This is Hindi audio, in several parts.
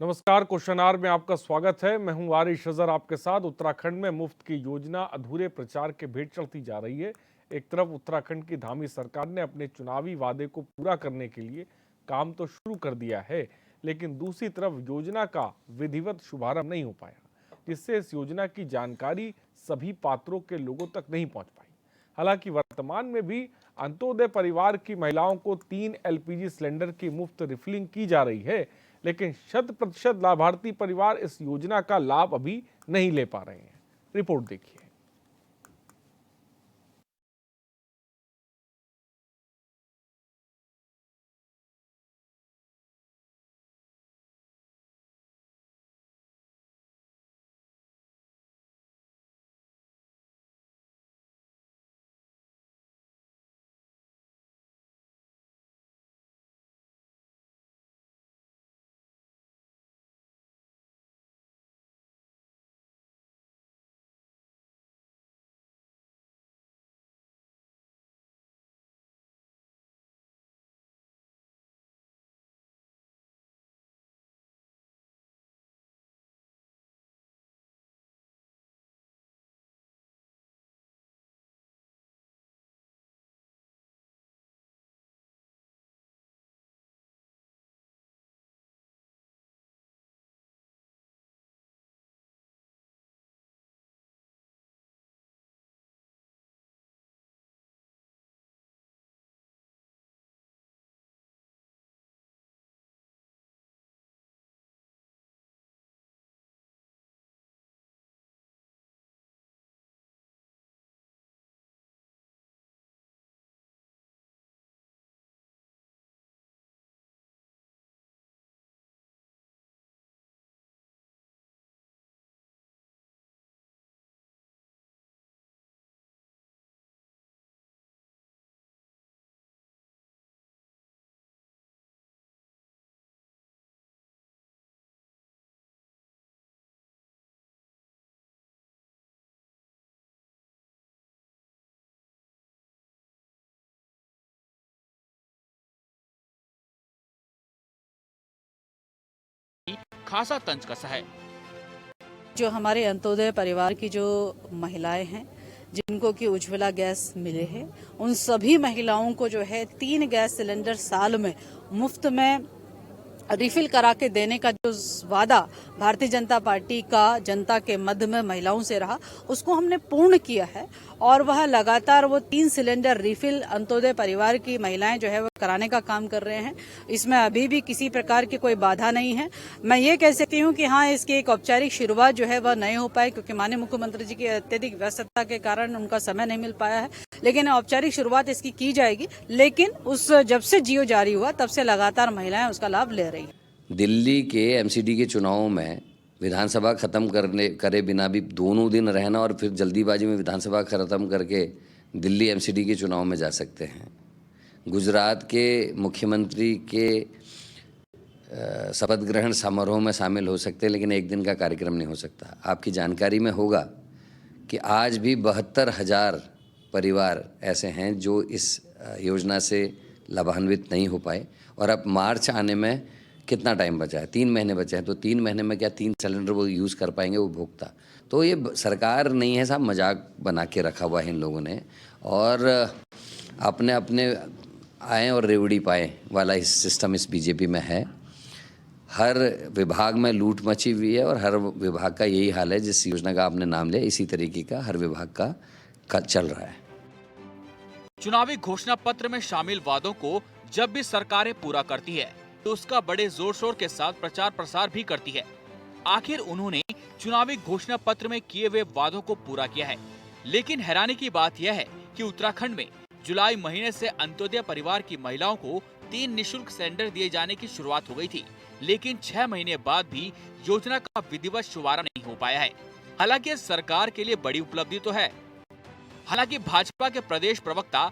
नमस्कार, क्वेश्चन आवर में आपका स्वागत है। मैं हूं वारिश अजहर आपके साथ। उत्तराखंड में मुफ्त की योजना अधूरे प्रचार के भेंट चढ़ती जा रही है। एक तरफ उत्तराखंड की धामी सरकार ने अपने चुनावी वादे को पूरा करने के लिए काम तो शुरू कर दिया है, लेकिन दूसरी तरफ योजना का विधिवत शुभारंभ नहीं हो पाया, जिससे इस योजना की जानकारी सभी पात्रों के लोगों तक नहीं पहुंच पाई। हालांकि वर्तमान में भी अंत्योदय परिवार की महिलाओं को 3 एलपीजी सिलेंडर की मुफ्त रिफिलिंग की जा रही है, लेकिन 100% लाभार्थी परिवार इस योजना का लाभ अभी नहीं ले पा रहे हैं। रिपोर्ट देखिए। खासा तंज कसा है। जो हमारे अंत्योदय परिवार की जो महिलाएं हैं जिनको कि उज्ज्वला गैस मिले हैं, उन सभी महिलाओं को जो है 3 गैस सिलेंडर साल में मुफ्त में रिफिल करा के देने का जो वादा भारतीय जनता पार्टी का जनता के मध्य में महिलाओं से रहा, उसको हमने पूर्ण किया है। और वह लगातार वो 3 सिलेंडर रिफिल अंत्योदय परिवार की महिलाएं जो है वो कराने का काम कर रहे हैं। इसमें अभी भी किसी प्रकार की कोई बाधा नहीं है। मैं ये कह सकती हूँ कि हाँ, इसकी एक औपचारिक शुरुआत जो है वह नहीं हो पाई, क्योंकि माननीय मुख्यमंत्री जी की अत्यधिक व्यस्तता के कारण उनका समय नहीं मिल पाया है। लेकिन औपचारिक शुरुआत इसकी की जाएगी। लेकिन उस जब से जियो जारी हुआ तब से लगातार महिलाएं उसका लाभ ले रही हैं। दिल्ली के एमसीडी के चुनावों में विधानसभा ख़त्म करे बिना भी दोनों दिन रहना और फिर जल्दीबाजी में विधानसभा ख़त्म करके दिल्ली एमसीडी के चुनाव में जा सकते हैं। गुजरात के मुख्यमंत्री के शपथ ग्रहण समारोह में शामिल हो सकते हैं, लेकिन एक दिन का कार्यक्रम नहीं हो सकता। आपकी जानकारी में होगा कि आज भी 72,000 परिवार ऐसे हैं जो इस योजना से लाभान्वित नहीं हो पाए। और अब मार्च आने में कितना टाइम बचा है? 3 महीने बचे हैं। तो 3 महीने में क्या 3 सिलेंडर वो यूज़ कर पाएंगे वो उपभोक्ता? तो ये सरकार नहीं है साहब, मजाक बना के रखा हुआ है इन लोगों ने। और अपने अपने आए और रेवड़ी पाए वाला इस सिस्टम इस बीजेपी में है। हर विभाग में लूट मची हुई है और हर विभाग का यही हाल है। जिस योजना का आपने नाम लिया, इसी तरीके का हर विभाग का चल रहा है। चुनावी घोषणा पत्र में शामिल वादों को जब भी सरकारें पूरा करती है तो उसका बड़े जोर शोर के साथ प्रचार प्रसार भी करती है। आखिर उन्होंने चुनावी घोषणा पत्र में किए हुए वादों को पूरा किया है। लेकिन हैरानी की बात यह है कि उत्तराखंड में जुलाई महीने से अंत्योदय परिवार की महिलाओं को 3 निःशुल्क सिलेंडर दिए जाने की शुरुआत हो गई थी, लेकिन 6 महीने बाद भी योजना का विधिवत शुभारंभ नहीं हो पाया है। हालांकि सरकार के लिए बड़ी उपलब्धि तो है। हालांकि भाजपा के प्रदेश प्रवक्ता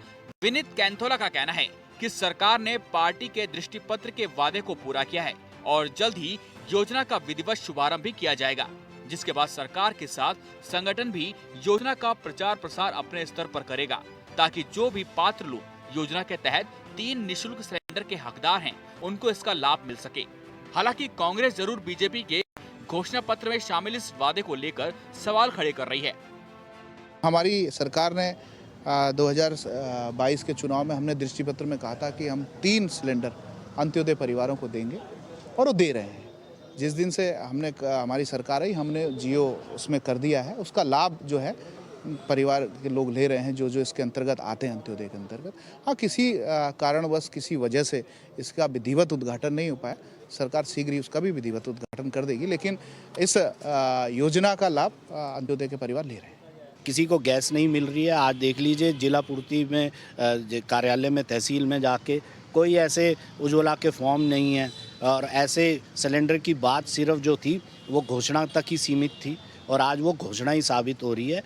विनीत कैंथोला का कहना है कि सरकार ने पार्टी के दृष्टि पत्र के वादे को पूरा किया है और जल्द ही योजना का विधिवत शुभारंभ भी किया जाएगा, जिसके बाद सरकार के साथ संगठन भी योजना का प्रचार प्रसार अपने स्तर पर करेगा, ताकि जो भी पात्र लोग योजना के तहत 3 निःशुल्क सिलेंडर के हकदार हैं, उनको इसका लाभ मिल सके। हालांकि कांग्रेस जरूर बीजेपी के घोषणा पत्र में शामिल इस वादे को लेकर सवाल खड़े कर रही है। हमारी सरकार ने 2022 के चुनाव में हमने दृष्टिपत्र में कहा था कि हम 3 सिलेंडर अंत्योदय परिवारों को देंगे और वो दे रहे हैं। जिस दिन से हमारी सरकार आई हमने जियो उसमें कर दिया है। उसका लाभ जो है परिवार के लोग ले रहे हैं जो इसके अंतर्गत आते हैं, अंत्योदय के अंतर्गत। हाँ, किसी कारणवश किसी वजह से इसका विधिवत उद्घाटन नहीं हो पाया, सरकार शीघ्र ही उसका भी विधिवत उद्घाटन कर देगी, लेकिन इस योजना का लाभ अंत्योदय के परिवार ले रहे हैं। किसी को गैस नहीं मिल रही है। आज देख लीजिए जिला पूर्ति में कार्यालय में तहसील में जाके कोई ऐसे उज्ज्वला के फॉर्म नहीं है, और ऐसे सिलेंडर की बात सिर्फ जो थी वो घोषणा तक ही सीमित थी, और आज वो घोषणा ही साबित हो रही है।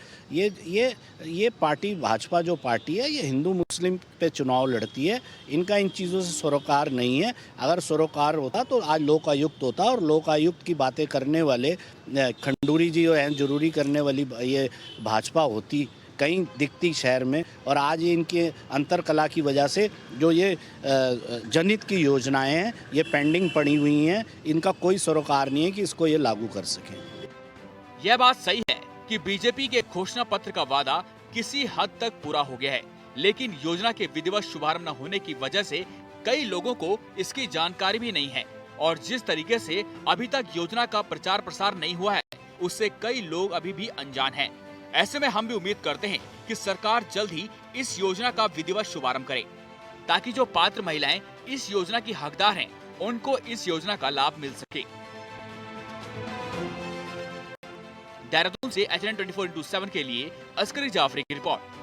ये पार्टी भाजपा जो पार्टी है ये हिंदू मुस्लिम पे चुनाव लड़ती है। इनका इन चीज़ों से सरोकार नहीं है। अगर सरोकार होता तो आज लोकायुक्त होता, और लोकायुक्त की बातें करने वाले खंडूरी जी जो हैं जरूरी करने वाली ये भाजपा होती कहीं दिखती शहर में। और आज ये इनके अंतर कला की वजह से जो ये जनहित की योजनाएं हैं ये पेंडिंग पड़ी हुई हैं। इनका कोई सरोकार नहीं है कि इसको ये लागू कर सकें। यह बात सही है कि बीजेपी के घोषणा पत्र का वादा किसी हद तक पूरा हो गया है, लेकिन योजना के विधिवत शुभारंभ न होने की वजह से कई लोगों को इसकी जानकारी भी नहीं है, और जिस तरीके से अभी तक योजना का प्रचार प्रसार नहीं हुआ है उससे कई लोग अभी भी अनजान हैं। ऐसे में हम भी उम्मीद करते हैं कि सरकार जल्द ही इस योजना का विधिवत शुभारंभ करे, ताकि जो पात्र महिलाएं इस योजना की हकदार हैं उनको इस योजना का लाभ मिल सके। देहरादून से HN 24/7 के लिए अस्करी जाफरी की रिपोर्ट।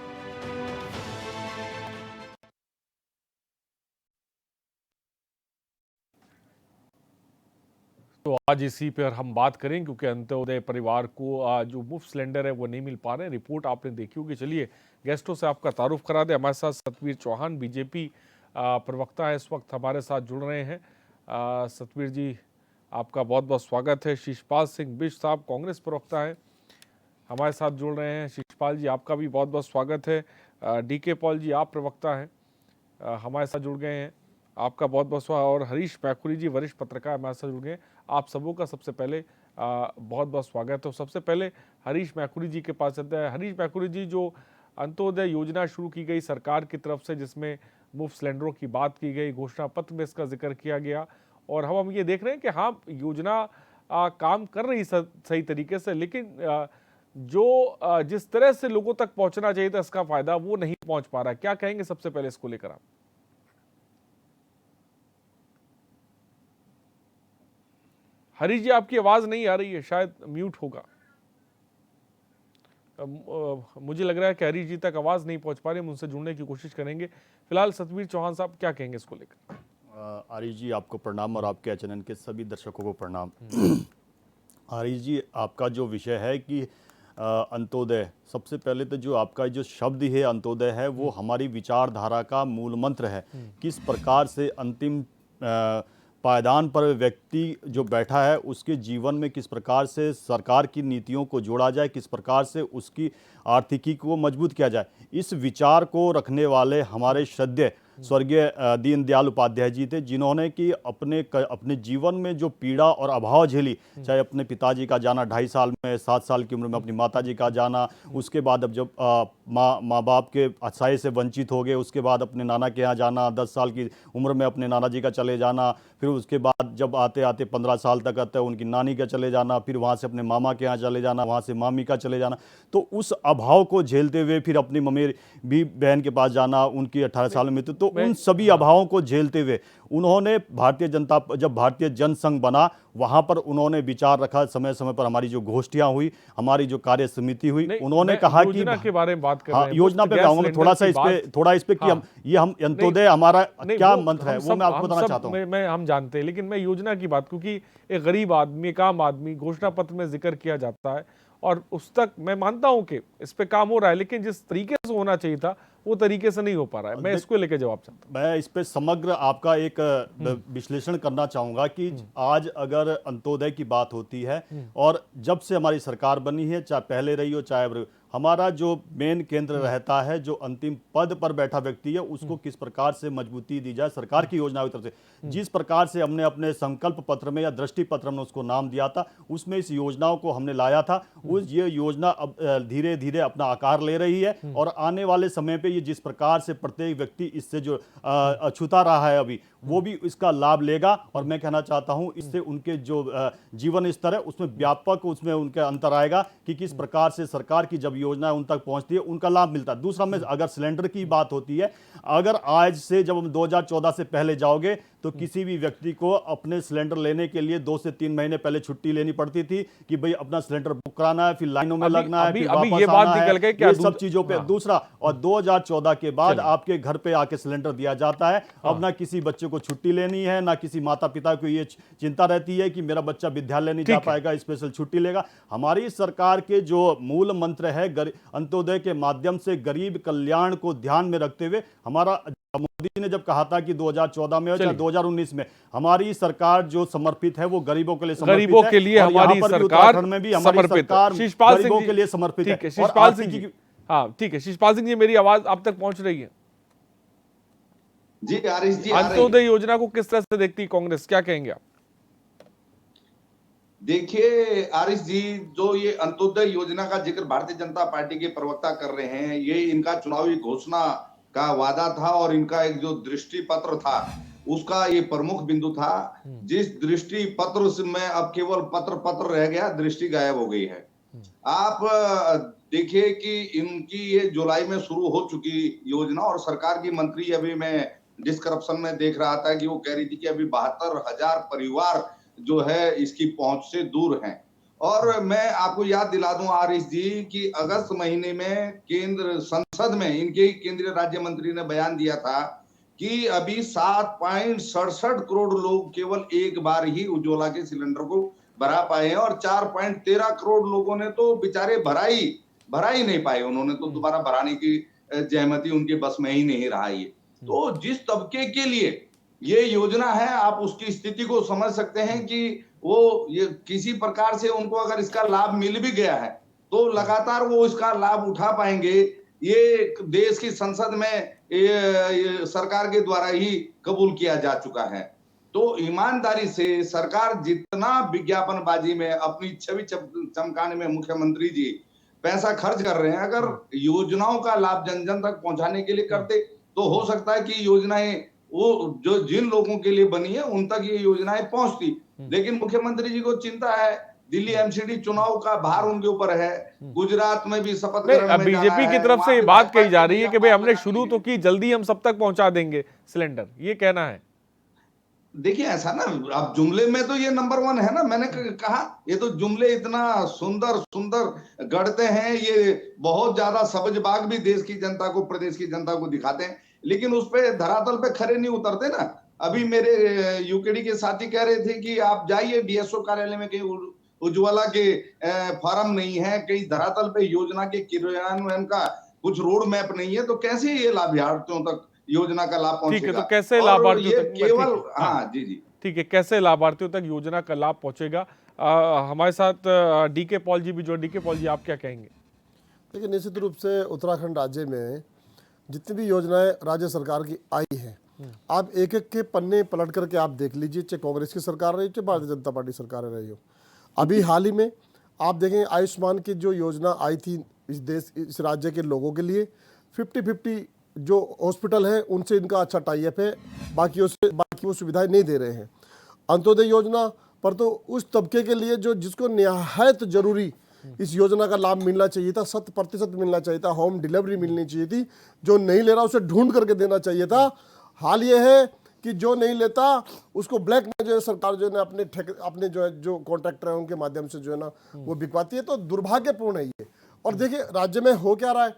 तो आज इसी पर हम बात करें, क्योंकि अंत्योदय परिवार को जो मुफ्त सिलेंडर है वो नहीं मिल पा रहे हैं। रिपोर्ट आपने देखी होगी। चलिए गेस्टों से आपका तारुफ करा दे। हमारे साथ सतवीर चौहान बीजेपी प्रवक्ता है, इस वक्त हमारे साथ जुड़ रहे हैं। सतवीर जी, आपका बहुत बहुत स्वागत है। शिशपाल सिंह बिष्ट साहब कांग्रेस प्रवक्ता है, हमारे साथ जुड़ रहे हैं। शिशपाल जी, आपका भी बहुत बहुत स्वागत है। DK पॉल जी, आप प्रवक्ता हैं, हमारे साथ जुड़ गए हैं, आपका बहुत बहुत स्वागत। और हरीश मैखुरी जी, वरिष्ठ पत्रकार, हमारे साथ जुड़ गए। आप सबों का सबसे पहले बहुत बहुत स्वागत है। तो सबसे पहले हरीश मैखुरी जी के पास चलते हैं। हरीश मैखुरी जी, जो अंत्योदय योजना शुरू की गई सरकार की तरफ से, जिसमें मुफ्त सिलेंडरों की बात की गई, घोषणा पत्र में इसका जिक्र किया गया, और हम ये देख रहे हैं कि हाँ, योजना काम कर रही सही तरीके से, लेकिन जो जिस तरह से लोगों तक पहुंचना चाहिए था इसका फायदा वो नहीं पहुंच पा रहा है। क्या कहेंगे सबसे पहले इसको लेकर आप? हरीश जी, आपकी आवाज नहीं आ रही है, शायद म्यूट होगा। मुझे लग रहा है कि हरीश जी तक आवाज नहीं पहुंच पा रही, हम उनसे जुड़ने की कोशिश करेंगे। फिलहाल सतवीर चौहान साहब, क्या कहेंगे इसको लेकर? आरिश जी, आपको प्रणाम, और आपके HN के सभी दर्शकों को प्रणाम। आरिश जी, आपका जो विषय है कि अंत्योदय, सबसे पहले तो जो आपका जो शब्द है अंत्योदय है वो हमारी विचारधारा का मूल मंत्र है। किस प्रकार से अंतिम पायदान पर व्यक्ति जो बैठा है उसके जीवन में किस प्रकार से सरकार की नीतियों को जोड़ा जाए, किस प्रकार से उसकी आर्थिकी को मजबूत किया जाए, इस विचार को रखने वाले हमारे श्रद्धेय स्वर्गीय दीनदयाल उपाध्याय जी थे, जिन्होंने कि अपने जीवन में जो पीड़ा और अभाव झेली, चाहे अपने पिताजी का जाना 2.5 साल में, 7 साल की उम्र में अपनी माताजी का जाना, उसके बाद अब जब माँ बाप के आश्रय से वंचित हो गए, उसके बाद अपने नाना के यहाँ जाना, 10 साल की उम्र में अपने नाना जी का चले जाना, फिर उसके बाद जब आते आते 15 साल तक आते उनकी नानी का चले जाना, फिर वहाँ से अपने मामा के यहाँ चले जाना, वहाँ से मामी का चले जाना। तो उस अभाव को झेलते हुए फिर अपनी मम्मी भी बहन के पास जाना, उनकी 18 साल में तो उन सभी अभावों को झेलते हुए उन्होंने जब भारतीय जनसंघ बना, वहां पर उन्होंने विचार रखा। समय समय पर हमारी जो गोष्ठियां हुई, हमारी जो कार्य समिति हुई, उन्होंने कहा कि योजना के बारे में बात कर रहे हैं। योजना पे आऊंगा मैं थोड़ा इस पे कि हम अंत्योदय हमारा क्या मंत्र है वो मैं आपको बताना चाहता हूँ। हम जानते हैं, लेकिन मैं योजना की बात, क्योंकि एक गरीब आदमी, एक आम आदमी, घोषणा पत्र में जिक्र किया जाता है और उस तक मैं मानता हूं कि इस पे काम हो रहा है, लेकिन जिस तरीके से होना चाहिए था वो तरीके से नहीं हो पा रहा है। मैं इसको लेकर जवाब चाहता हूं। मैं इस पे समग्र आपका एक विश्लेषण करना चाहूंगा कि आज अगर अंत्योदय की बात होती है और जब से हमारी सरकार बनी है, चाहे पहले रही हो चाहे हमारा जो मेन केंद्र रहता है, जो अंतिम पद पर बैठा व्यक्ति है उसको किस प्रकार से मजबूती दी जाए सरकार की योजनाओं की तरफ से। जिस प्रकार से हमने अपने संकल्प पत्र में या दृष्टि पत्र में उसको नाम दिया था, उसमें इस योजनाओं को हमने लाया था। ये योजना अब धीरे धीरे अपना आकार ले रही है और आने वाले समय पे ये जिस प्रकार से प्रत्येक व्यक्ति इससे जो अछूता रहा है अभी, वो भी इसका लाभ लेगा। और मैं कहना चाहता हूं इससे उनके जो जीवन स्तर है उसमें व्यापक उसमें उनके अंतर आएगा कि किस प्रकार से सरकार की जब योजना उन तक पहुंचती है उनका लाभ मिलता है। दूसरा में अगर सिलेंडर की बात होती है, अगर आज से जब हम 2014 से पहले जाओगे तो किसी भी व्यक्ति को अपने सिलेंडर लेने के लिए 2 से 3 महीने पहले छुट्टी लेनी पड़ती थी कि भाई अपना सिलेंडर बुक कराना है, फिर लाइनों में लगना है, फिर वापस ये बात आना निकल है, गई क्या ये सब चीजों पे। दूसरा, और 2014 के बाद आपके घर पे आके सिलेंडर दिया जाता है। अब ना किसी बच्चे को छुट्टी लेनी है, ना किसी माता पिता को ये चिंता रहती है कि मेरा बच्चा विद्यालय नहीं जा पाएगा, स्पेशल छुट्टी लेगा। हमारी सरकार के जो मूल मंत्र है अंत्योदय के माध्यम से गरीब कल्याण को ध्यान में रखते हुए, हमारा मोदी जी ने जब कहा था कि 2014 में या 2019 में हमारी सरकार जो समर्पित है वो गरीबों के लिए समर्पित है। गरीबों के लिए हमारी सरकार में भी हमारी सरकार गरीबों के लिए समर्पित है। शिषपाल सिंह जी, हाँ ठीक है, शिषपाल सिंह जी मेरी आवाज आप तक पहुंच रही है? जी आरिश जी, अंत्योदय योजना को किस तरह से देखती है कांग्रेस, क्या कहेंगे आप? देखिए आरिश जी, जो ये अंत्योदय योजना का जिक्र भारतीय जनता पार्टी के प्रवक्ता कर रहे हैं, ये इनका चुनावी घोषणा का वादा था और इनका एक जो दृष्टि पत्र था उसका ये प्रमुख बिंदु था। जिस दृष्टि पत्र में अब केवल पत्र रह गया, दृष्टि गायब हो गई है। आप देखिए कि इनकी ये जुलाई में शुरू हो चुकी योजना, और सरकार की मंत्री, अभी मैं डिस्क्रिप्शन में देख रहा था कि वो कह रही थी कि अभी 72,000 परिवार जो है इसकी पहुंच से दूर हैं। और मैं आपको याद दिला दूं आरिश जी कि अगस्त महीने में केंद्र संसद में इनके केंद्रीय राज्य मंत्री ने बयान दिया था कि अभी 7.67 करोड़ लोग केवल एक बार ही उज्ज्वला के सिलेंडर को भरा पाए हैं, और 4.13 करोड़ लोगों ने तो बेचारे भरा ही नहीं पाए। उन्होंने तो दोबारा भराने की जहमती उनके बस में ही नहीं रहा। ये तो जिस तबके के लिए ये योजना है, आप उसकी स्थिति को समझ सकते हैं कि वो ये किसी प्रकार से उनको अगर इसका लाभ मिल भी गया है तो लगातार वो इसका लाभ उठा पाएंगे। ये देश की संसद में ये सरकार के द्वारा ही कबूल किया जा चुका है। तो ईमानदारी से सरकार जितना विज्ञापनबाजी में अपनी छवि चमकाने में मुख्यमंत्री जी पैसा खर्च कर रहे हैं, अगर योजनाओं का लाभ जन जन तक पहुंचाने के लिए करते तो हो सकता है कि योजनाएं वो जो जिन लोगों के लिए बनी है उन तक ये योजनाएं पहुंचती। लेकिन मुख्यमंत्री जी को चिंता है, दिल्ली एमसीडी चुनाव का भार उनके ऊपर है, गुजरात में भी शपथ ग्रहण में बीजेपी की तरफ से ये बात कही जा रही है कि भाई हमने शुरू तो की, जल्दी हम सब तक पहुंचा देंगे सिलेंडर, ये कहना है। देखिए ऐसा ना, अब जुमले में तो ये नंबर 1 है ना। मैंने कहा ये तो जुमले इतना सुंदर गढ़ते हैं, ये बहुत ज्यादा सबजबाग भी देश की जनता को, प्रदेश की जनता को दिखाते हैं, लेकिन उस पे धरातल पे खरे नहीं उतरते ना। अभी मेरे यूकेडी के साथी कह रहे थे कि आप जाइए डीएसओ कार्यालय में, कहीं उज्ज्वला के फॉर्म नहीं है, कहीं धरातल पे योजना के क्रियान्वयन का कुछ रोड मैप नहीं है, तो कैसे ये लाभार्थियों तक योजना का लाभ पहुंचेगा? ठीक है, तो कैसे लाभार्थियों तक केवल, हाँ जी ठीक है, कैसे लाभार्थियों तक योजना का लाभ पहुंचेगा? हमारे साथ डीके पॉल जी भी जो, डीके पॉल जी आप क्या कहेंगे? देखिए निश्चित रूप से उत्तराखंड राज्य में जितनी भी योजनाएं राज्य सरकार की आई हैं, आप एक एक के पन्ने पलट करके आप देख लीजिए, चाहे कांग्रेस की सरकार रही, चाहे भारतीय जनता पार्टी सरकार रही हो। अभी हाल ही में आप देखें आयुष्मान की जो योजना आई थी इस राज्य के लोगों के लिए, 50-50 जो हॉस्पिटल है उनसे इनका अच्छा टाइप है, बाकी वो सुविधाएं नहीं दे रहे हैं। अंत्योदय योजना पर तो उस तबके के लिए जो जिसको निहायत जरूरी इस योजना का लाभ मिलना चाहिए था, 100% मिलना चाहिए था, होम डिलीवरी मिलनी चाहिए थी, जो नहीं ले रहा उसे ढूंढ करके देना चाहिए था। हाल ये है कि जो नहीं लेता उसको ब्लैक में जो है सरकार जो है ना अपने जो कॉन्ट्रैक्टर हैं उनके माध्यम से जो है ना वो बिकवाती है। तो दुर्भाग्यपूर्ण है ये। और देखिए राज्य में हो क्या रहा है,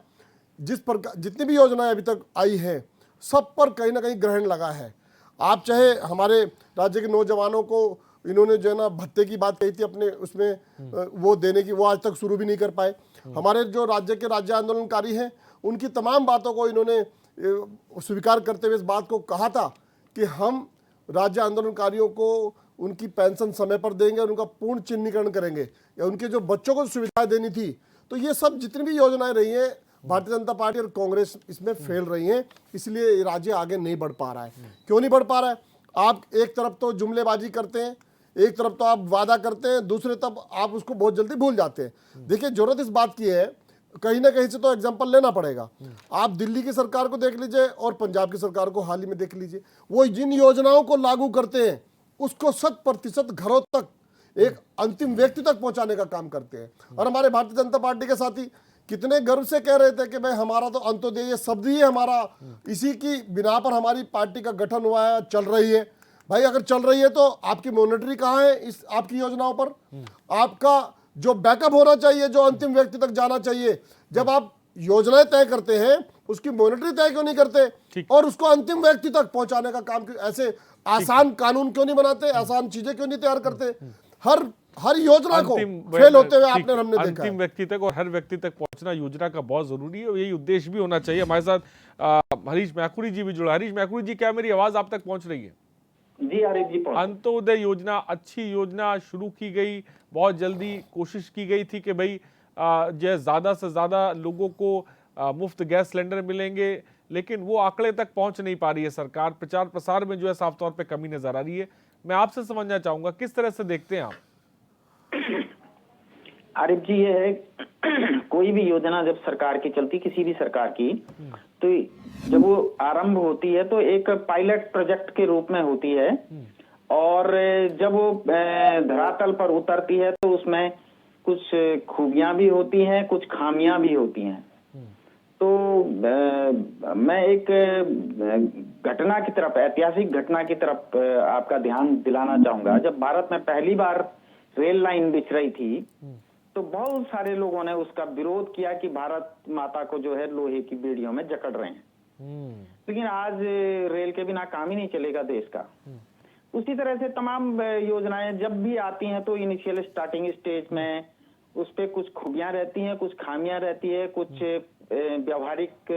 जिस प्रकार जितनी भी योजनाएं अभी तक आई हैं सब पर कहीं ना कहीं ग्रहण लगा है। आप चाहे हमारे राज्य के नौजवानों को इन्होंने जो है ना भत्ते की बात कही थी अपने उसमें वो देने की, वो आज तक शुरू भी नहीं कर पाए। हमारे जो राज्य के राज्य आंदोलनकारी हैं उनकी तमाम बातों को इन्होंने स्वीकार करते हुए इस बात को कहा था कि हम राज्य आंदोलनकारियों को उनकी पेंशन समय पर देंगे और उनका पूर्ण चिन्हीकरण करेंगे, या उनके जो बच्चों को सुविधाएं देनी थी तो ये सब जितनी भी योजनाएं रही हैं, भारतीय जनता पार्टी और कांग्रेस इसमें फेल रही हैं, इसलिए ये राज्य आगे नहीं बढ़ पा रहा है। क्यों नहीं बढ़ पा रहा है? आप एक तरफ तो जुमलेबाजी करते हैं, एक तरफ तो आप वादा करते हैं, दूसरे तरफ आप उसको बहुत जल्दी भूल जाते हैं। देखिए, जरूरत इस बात की है, कहीं ना कहीं से तो एग्जांपल लेना पड़ेगा। आप दिल्ली की सरकार को देख लीजिए और पंजाब की सरकार को हाल ही में देख लीजिए, वो जिन योजनाओं को लागू करते हैं उसको 100% घरों तक, एक अंतिम व्यक्ति तक पहुंचाने का काम करते हैं। और हमारे भारतीय जनता पार्टी के साथी कितने गर्व से कह रहे थे कि भाई हमारा तो अंत्योदय ये शब्द ही है हमारा, इसी की बिना पर हमारी पार्टी का गठन हुआ है, चल रही है। भाई अगर चल रही है तो आपकी मॉनिटरी कहाँ है इस आपकी योजनाओं पर? आपका जो बैकअप होना चाहिए, जो अंतिम व्यक्ति तक जाना चाहिए, जब आप योजनाएं तय करते हैं उसकी मॉनिटरी तय क्यों नहीं करते और उसको अंतिम व्यक्ति तक पहुंचाने का काम ऐसे आसान कानून क्यों नहीं बनाते, आसान चीजें क्यों नहीं तैयार करते? हर योजना को फेल होते हुए हमने देखा है। अंतिम व्यक्ति तक और हर व्यक्ति तक पहुंचना योजना का बहुत जरूरी है और यही उद्देश्य भी होना चाहिए। हमारे साथ हरीश मैकुरी जी भी जुड़ा। हरीश मैकुरी जी, क्या मेरी आवाज आप तक पहुंच रही है? जी आरिफ जी, अंत्योदय योजना अच्छी योजना शुरू की गई, बहुत जल्दी कोशिश की गई थी कि भाई जो ज्यादा से ज्यादा लोगों को मुफ्त गैस सिलेंडर मिलेंगे, लेकिन वो आंकड़े तक पहुंच नहीं पा रही है सरकार। प्रचार प्रसार में जो है साफ तौर पे कमी नजर आ रही है। मैं आपसे समझना चाहूंगा किस तरह से देखते हैं आप? आरिफ जी, ये है कोई भी योजना जब सरकार की चलती, किसी भी सरकार की, तो जब वो आरंभ होती है तो एक पायलट प्रोजेक्ट के रूप में होती है और जब वो धरातल पर उतरती है तो उसमें कुछ खूबियां भी होती हैं, कुछ खामियां भी होती हैं। तो मैं एक घटना की तरफ, ऐतिहासिक घटना की तरफ आपका ध्यान दिलाना चाहूंगा। जब भारत में पहली बार रेल लाइन बिछ रही थी तो बहुत सारे लोगों ने उसका विरोध किया कि भारत माता को जो है लोहे की बेड़ियों में जकड़ रहे हैं। लेकिन आज रेल के बिना काम ही नहीं चलेगा देश का। उसी तरह से तमाम योजनाएं जब भी आती हैं तो इनिशियल स्टार्टिंग स्टेज में उस पे कुछ खूबियां रहती हैं, कुछ खामियां रहती है, कुछ व्यवहारिक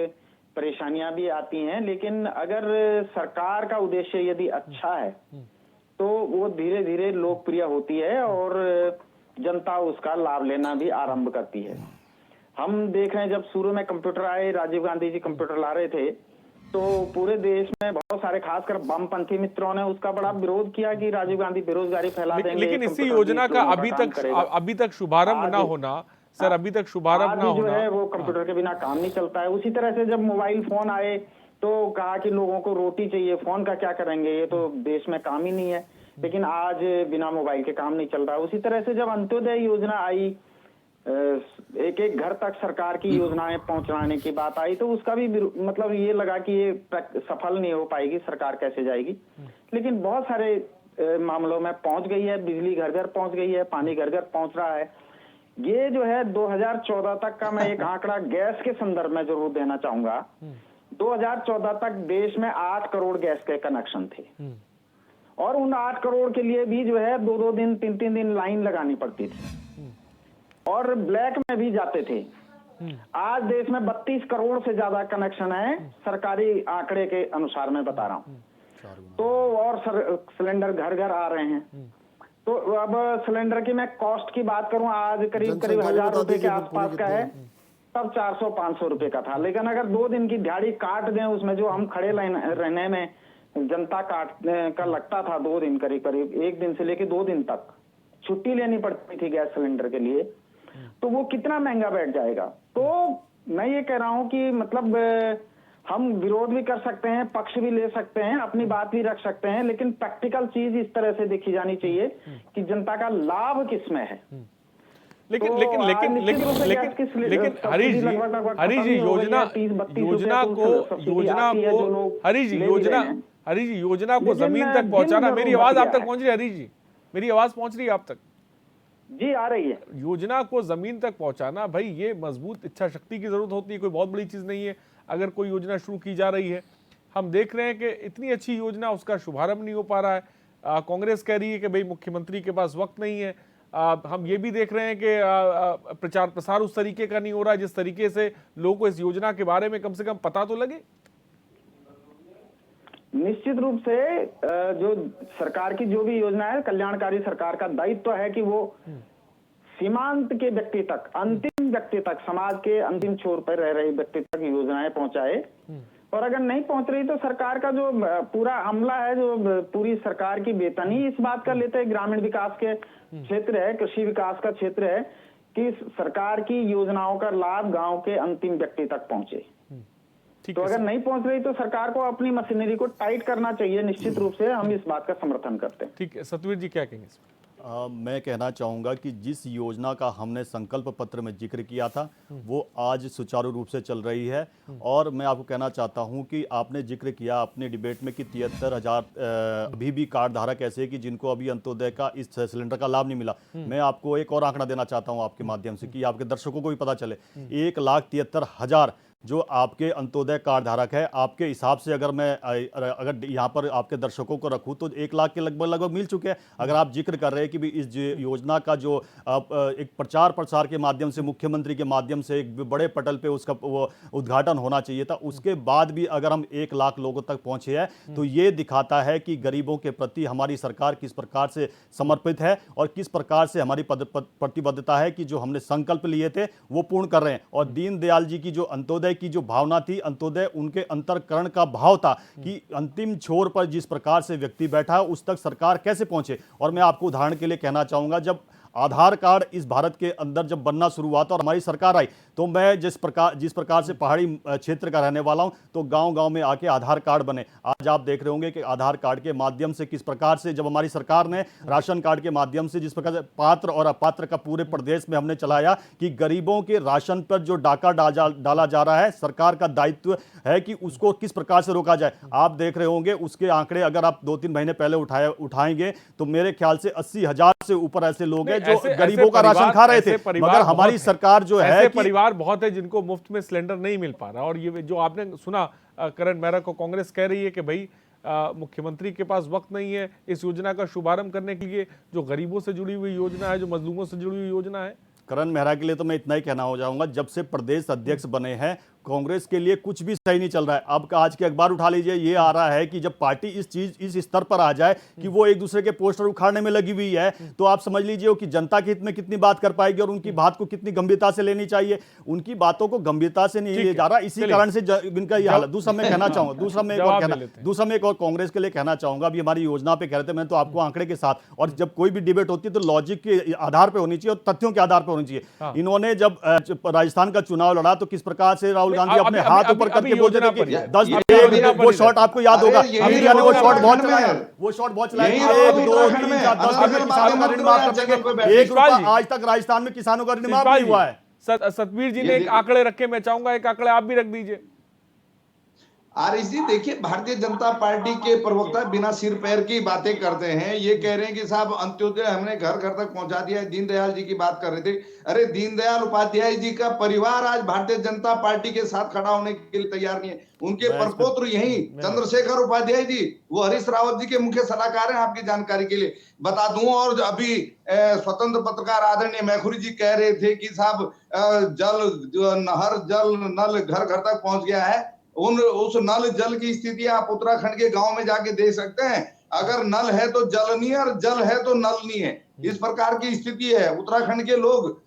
परेशानियां भी आती हैं। लेकिन अगर सरकार का उद्देश्य यदि अच्छा है तो वो धीरे धीरे लोकप्रिय होती है और जनता उसका लाभ लेना भी आरंभ करती है। हम देख रहे हैं जब शुरू में कंप्यूटर आए, राजीव गांधी जी कंप्यूटर ला रहे थे, तो पूरे देश में बहुत सारे खासकर वामपंथी मित्रों ने उसका बड़ा विरोध किया कि राजीव गांधी बेरोजगारी फैला देंगे। लेकिन इसी योजना का अभी तक शुभारंभ ना होना सर, अभी तक शुभारंभ ना होना, जो है वो कंप्यूटर के बिना काम नहीं चलता है। उसी तरह से जब मोबाइल फोन आए तो कहा कि लोगों को रोटी चाहिए, फोन का क्या करेंगे, ये तो देश में काम ही नहीं है। लेकिन आज बिना मोबाइल के काम नहीं चल रहा है। उसी तरह से जब अंत्योदय योजना आई, एक एक घर तक सरकार की योजनाएं पहुंचाने की बात आई, तो उसका भी मतलब ये लगा कि ये सफल नहीं हो पाएगी, सरकार कैसे जाएगी। लेकिन बहुत सारे मामलों में पहुंच गई है, बिजली घर घर पहुंच गई है, पानी घर घर पहुंच रहा है। ये जो है 2014 तक का मैं एक आंकड़ा गैस के संदर्भ में जरूर देना चाहूंगा। 2014 तक देश में 8 करोड़ गैस के कनेक्शन थे और उन 8 करोड़ के लिए भी जो है 2-2 दिन 3-3 दिन लाइन लगानी पड़ती थी और ब्लैक में भी जाते थे। आज देश में 32 करोड़ से ज्यादा कनेक्शन है, सरकारी आंकड़े के अनुसार मैं बता रहा हूं। तो और सिलेंडर घर घर आ रहे हैं। तो अब सिलेंडर की मैं कॉस्ट की बात करूं, आज करीब 1000 रुपए के आसपास का है, तब 400-500 रुपए का था। लेकिन अगर 2 दिन की दिहाड़ी काट दें, उसमें जो हम खड़े रहने में जनता काट का लगता था 2 दिन, करीब 1 दिन से लेके 2 दिन तक छुट्टी लेनी पड़ती थी गैस सिलेंडर के लिए, तो वो कितना महंगा बैठ जाएगा। तो मैं ये कह रहा हूं कि मतलब हम विरोध भी कर सकते हैं, पक्ष भी ले सकते हैं, अपनी बात भी रख सकते हैं, लेकिन प्रैक्टिकल चीज इस तरह से देखी जानी चाहिए कि जनता का लाभ किसमें है। लेकिन तो लेकिन लेकिन लेकिन लेकिन लेकिन हरीश जी योजना को जमीन तक पहुंचाना, मेरी आवाज आप तक पहुंच रही है हरीश जी? मेरी आवाज पहुंच रही है आप तक? जी आ रही है। योजना को जमीन तक पहुंचाना, भाई ये मजबूत इच्छा शक्ति की जरूरत होती है, कोई बहुत बड़ी चीज नहीं है। अगर कोई योजना शुरू की जा रही है, हम देख रहे हैं कि इतनी अच्छी योजना उसका शुभारंभ नहीं हो पा रहा है। कांग्रेस कह रही है कि भाई मुख्यमंत्री के पास वक्त नहीं है। हम ये भी देख रहे हैं कि प्रचार प्रसार उस तरीके का नहीं हो रहा जिस तरीके से लोगों को इस योजना के बारे में कम से कम पता तो लगे। निश्चित रूप से जो सरकार की जो भी योजना है, कल्याणकारी सरकार का दायित्व है कि वो सीमांत के व्यक्ति तक, अंतिम व्यक्ति तक, समाज के अंतिम छोर पर रह रहे व्यक्ति तक योजनाएं पहुंचाए। और अगर नहीं पहुंच रही तो सरकार का जो पूरा अमला है, जो पूरी सरकार की बेतनी इस बात का लेते हैं, ग्रामीण विकास के क्षेत्र है, कृषि विकास का क्षेत्र है, कि सरकार की योजनाओं का लाभ गांव के अंतिम व्यक्ति तक पहुंचे। ठीक तो है अगर सर। नहीं पहुंच रही तो सरकार को अपनी मशीनरी को टाइट करना चाहिए। निश्चित रूप से हम इस बात का समर्थन करते हैं। ठीक है, सतवीर जी क्या कहेंगे इसमें? मैं कहना चाहूँगा कि जिस योजना का हमने संकल्प पत्र में जिक्र किया था वो आज सुचारू रूप से चल रही है। और मैं आपको कहना चाहता हूँ कि आपने जिक्र किया अपने डिबेट में कि 73,000 अभी भी कार्ड धारक ऐसे हैं कि जिनको अभी अंत्योदय का इस सिलेंडर का लाभ नहीं मिला। मैं आपको एक और आंकड़ा देना चाहता हूँ आपके माध्यम से कि आपके दर्शकों को भी पता चले। 1,73,000 जो आपके अंत्योदय कार्ड धारक है, आपके हिसाब से अगर यहाँ पर आपके दर्शकों को रखूँ तो 1 लाख के लगभग मिल चुके हैं। अगर आप जिक्र कर रहे हैं कि भी इस योजना का जो एक प्रचार प्रसार के माध्यम से, मुख्यमंत्री के माध्यम से एक बड़े पटल पे उसका वो उद्घाटन होना चाहिए था, उसके बाद भी अगर हम 1 लाख लोगों तक पहुंचे हैं तो ये दिखाता है कि गरीबों के प्रति हमारी सरकार किस प्रकार से समर्पित है और किस प्रकार से हमारी प्रतिबद्धता है कि जो हमने संकल्प लिए थे वो पूर्ण कर रहे हैं। और दीनदयाल जी की जो अंत्योदय की जो भावना थी, अंत्योदय उनके अंतरकरण का भाव था कि अंतिम छोर पर जिस प्रकार से व्यक्ति बैठा है उस तक सरकार कैसे पहुंचे। और मैं आपको उदाहरण के लिए कहना चाहूंगा, जब आधार कार्ड इस भारत के अंदर जब बनना शुरू हुआ था और हमारी सरकार आई, तो मैं जिस प्रकार से पहाड़ी क्षेत्र का रहने वाला हूं, तो गांव-गांव में आके आधार कार्ड बने। आज आप देख रहे होंगे कि आधार कार्ड के माध्यम से किस प्रकार से जब हमारी सरकार ने राशन कार्ड के माध्यम से जिस प्रकार से पात्र और अपात्र का पूरे प्रदेश में हमने चलाया कि गरीबों के राशन पर जो डाका डाला जा रहा है, सरकार का दायित्व है कि उसको किस प्रकार से रोका जाए। आप देख रहे होंगे उसके आंकड़े अगर आप 2-3 महीने पहले उठाएंगे तो मेरे ख्याल से 80,000 से ऊपर ऐसे लोग हैं जो गरीबों का राशन खा रहे थे। मगर हमारी सरकार जो है, परिवार बहुत है जिनको मुफ्त में सिलेंडर नहीं मिल पा रहा। और ये जो आपने सुना करण मेहरा को, कांग्रेस कह रही है कि भाई मुख्यमंत्री के पास वक्त नहीं है इस योजना का शुभारंभ करने के लिए, जो गरीबों से जुड़ी हुई योजना है, जो मजलूमों से जुड़ी हुई योजना है। करण मेहरा के लिए तो मैं इतना ही कहना हो जाऊंगा, जब से प्रदेश अध्यक्ष बने हैं कांग्रेस के लिए कुछ भी सही नहीं चल रहा है। अब आज के अखबार उठा लीजिए, ये आ रहा है कि जब पार्टी इस स्तर पर आ जाए कि वो एक दूसरे के पोस्टर उखाड़ने में लगी हुई है, तो आप समझ लीजिए कि जनता के हित में कितनी बात कर पाएगी और उनकी बात को कितनी गंभीरता से लेनी चाहिए। उनकी बातों को गंभीरता से नहीं लिया जा रहा, इसी कारण से इनका ये हाल। दूसरा मैं कहना चाहूंगा, दूसरा मैं एक और कांग्रेस के लिए कहना चाहूंगा, अभी हमारी योजना पे कह रहे थे, मैं तो आपको आंकड़े के साथ, और जब कोई भी डिबेट होती है तो लॉजिक के आधार पर होनी चाहिए और तथ्यों के आधार पर होनी चाहिए। इन्होंने जब राजस्थान का चुनाव लड़ा तो किस प्रकार से राहुल गांधी अपने हाथ ऊपर करके बोल रहे थे कि 10 वो शॉट आपको याद होगा, मीडिया ने वो शॉट बहुत चलाया, वो शॉट बहुत चलाया, 1, 2, 3, 4, 10 दिन में किसानों का ऋण माफ कर देंगे। 1 रुपया आज तक राजस्थान में किसानों का ऋण माफ नहीं हुआ है। सतवीर जी ने एक आंकड़े रखे, मैं चाहूंगा एक आंकड़े आप भी रख दीजिए। आरिश जी देखिए, भारतीय जनता पार्टी के प्रवक्ता बिना सिर पैर की बातें करते हैं। ये कह रहे हैं कि साहब अंत्योदय हमने घर घर तक पहुंचा दिया है। दीनदयाल जी की बात कर रहे थे। अरे दीनदयाल उपाध्याय जी का परिवार आज भारतीय जनता पार्टी के साथ खड़ा होने के लिए तैयार नहीं है। उनके परपोत्र यही चंद्रशेखर उपाध्याय जी, वो हरीश रावत जी के मुख्य सलाहकार हैं, आपकी जानकारी के लिए बता दूं। और अभी स्वतंत्र पत्रकार आदरणीय मैखुरी जी कह रहे थे कि साहब नहर जल नल घर घर तक पहुंच गया है। उस नल जल की स्थिति आप उत्तराखंड के गांव में जाके देख सकते हैं। अगर नल है तो जल नहीं है और जल है तो नल नहीं है, इस प्रकार की स्थिति है। उत्तराखंड के लोग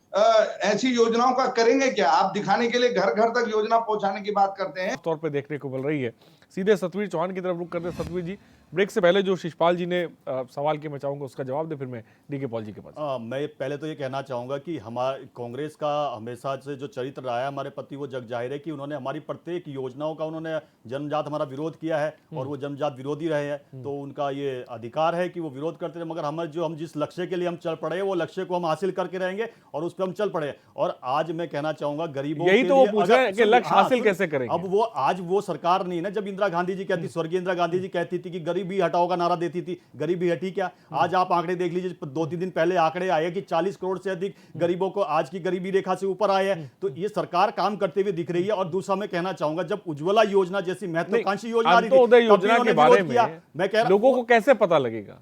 ऐसी योजनाओं का करेंगे क्या? आप दिखाने के लिए घर घर तक योजना पहुंचाने की बात करते हैं। तौर पे देखने को मिल रही है। सीधे सतवीर चौहान की तरफ रुक करते हैं। सतवीर जी, ब्रेक से पहले जो शिषपाल जी ने सवाल किया, मैं चाहूंगा उसका जवाब दे, फिर मैं डीके पॉल जी के पास। मैं पहले तो ये कहना चाहूंगा कि हमारे कांग्रेस का हमेशा से जो चरित्र रहा है हमारे प्रति, वो जग जाहिर है कि उन्होंने हमारी प्रत्येक योजनाओं का उन्होंने जन्मजात हमारा विरोध किया है और वो जन्मजात विरोधी रहे हैं, तो उनका ये अधिकार है कि वो विरोध करते रहे। मगर हम जिस लक्ष्य के लिए हम चल पड़े वो लक्ष्य को हम हासिल करके रहेंगे और उस पर हम चल पड़े। और आज मैं कहना चाहूंगा गरीबों, यही तो वो पूछ रहे हैं कि लक्ष्य हासिल कैसे करेंगे। अब वो आज वो सरकार नहीं ना, जब इंदिरा गांधी जी कहती, स्वर्गीय इंदिरा गांधी जी कहती थी कि गरीबी हटाओ का नारा देती थी, गरीबी हटी क्या? आज आप आंकड़े देख लीजिए, 2-3 दिन पहले आंकड़े आए कि 40 करोड़ से अधिक गरीबों को आज की गरीबी रेखा से ऊपर आए हैं। तो ये सरकार काम करते हुए दिख रही है। और दूसरा मैं कहना चाहूंगा, जब उज्ज्वला योजना जैसी महत्वाकांक्षी योजना योजना के बारे में मैं कह रहा हूं, लोगों को कैसे पता लगेगा?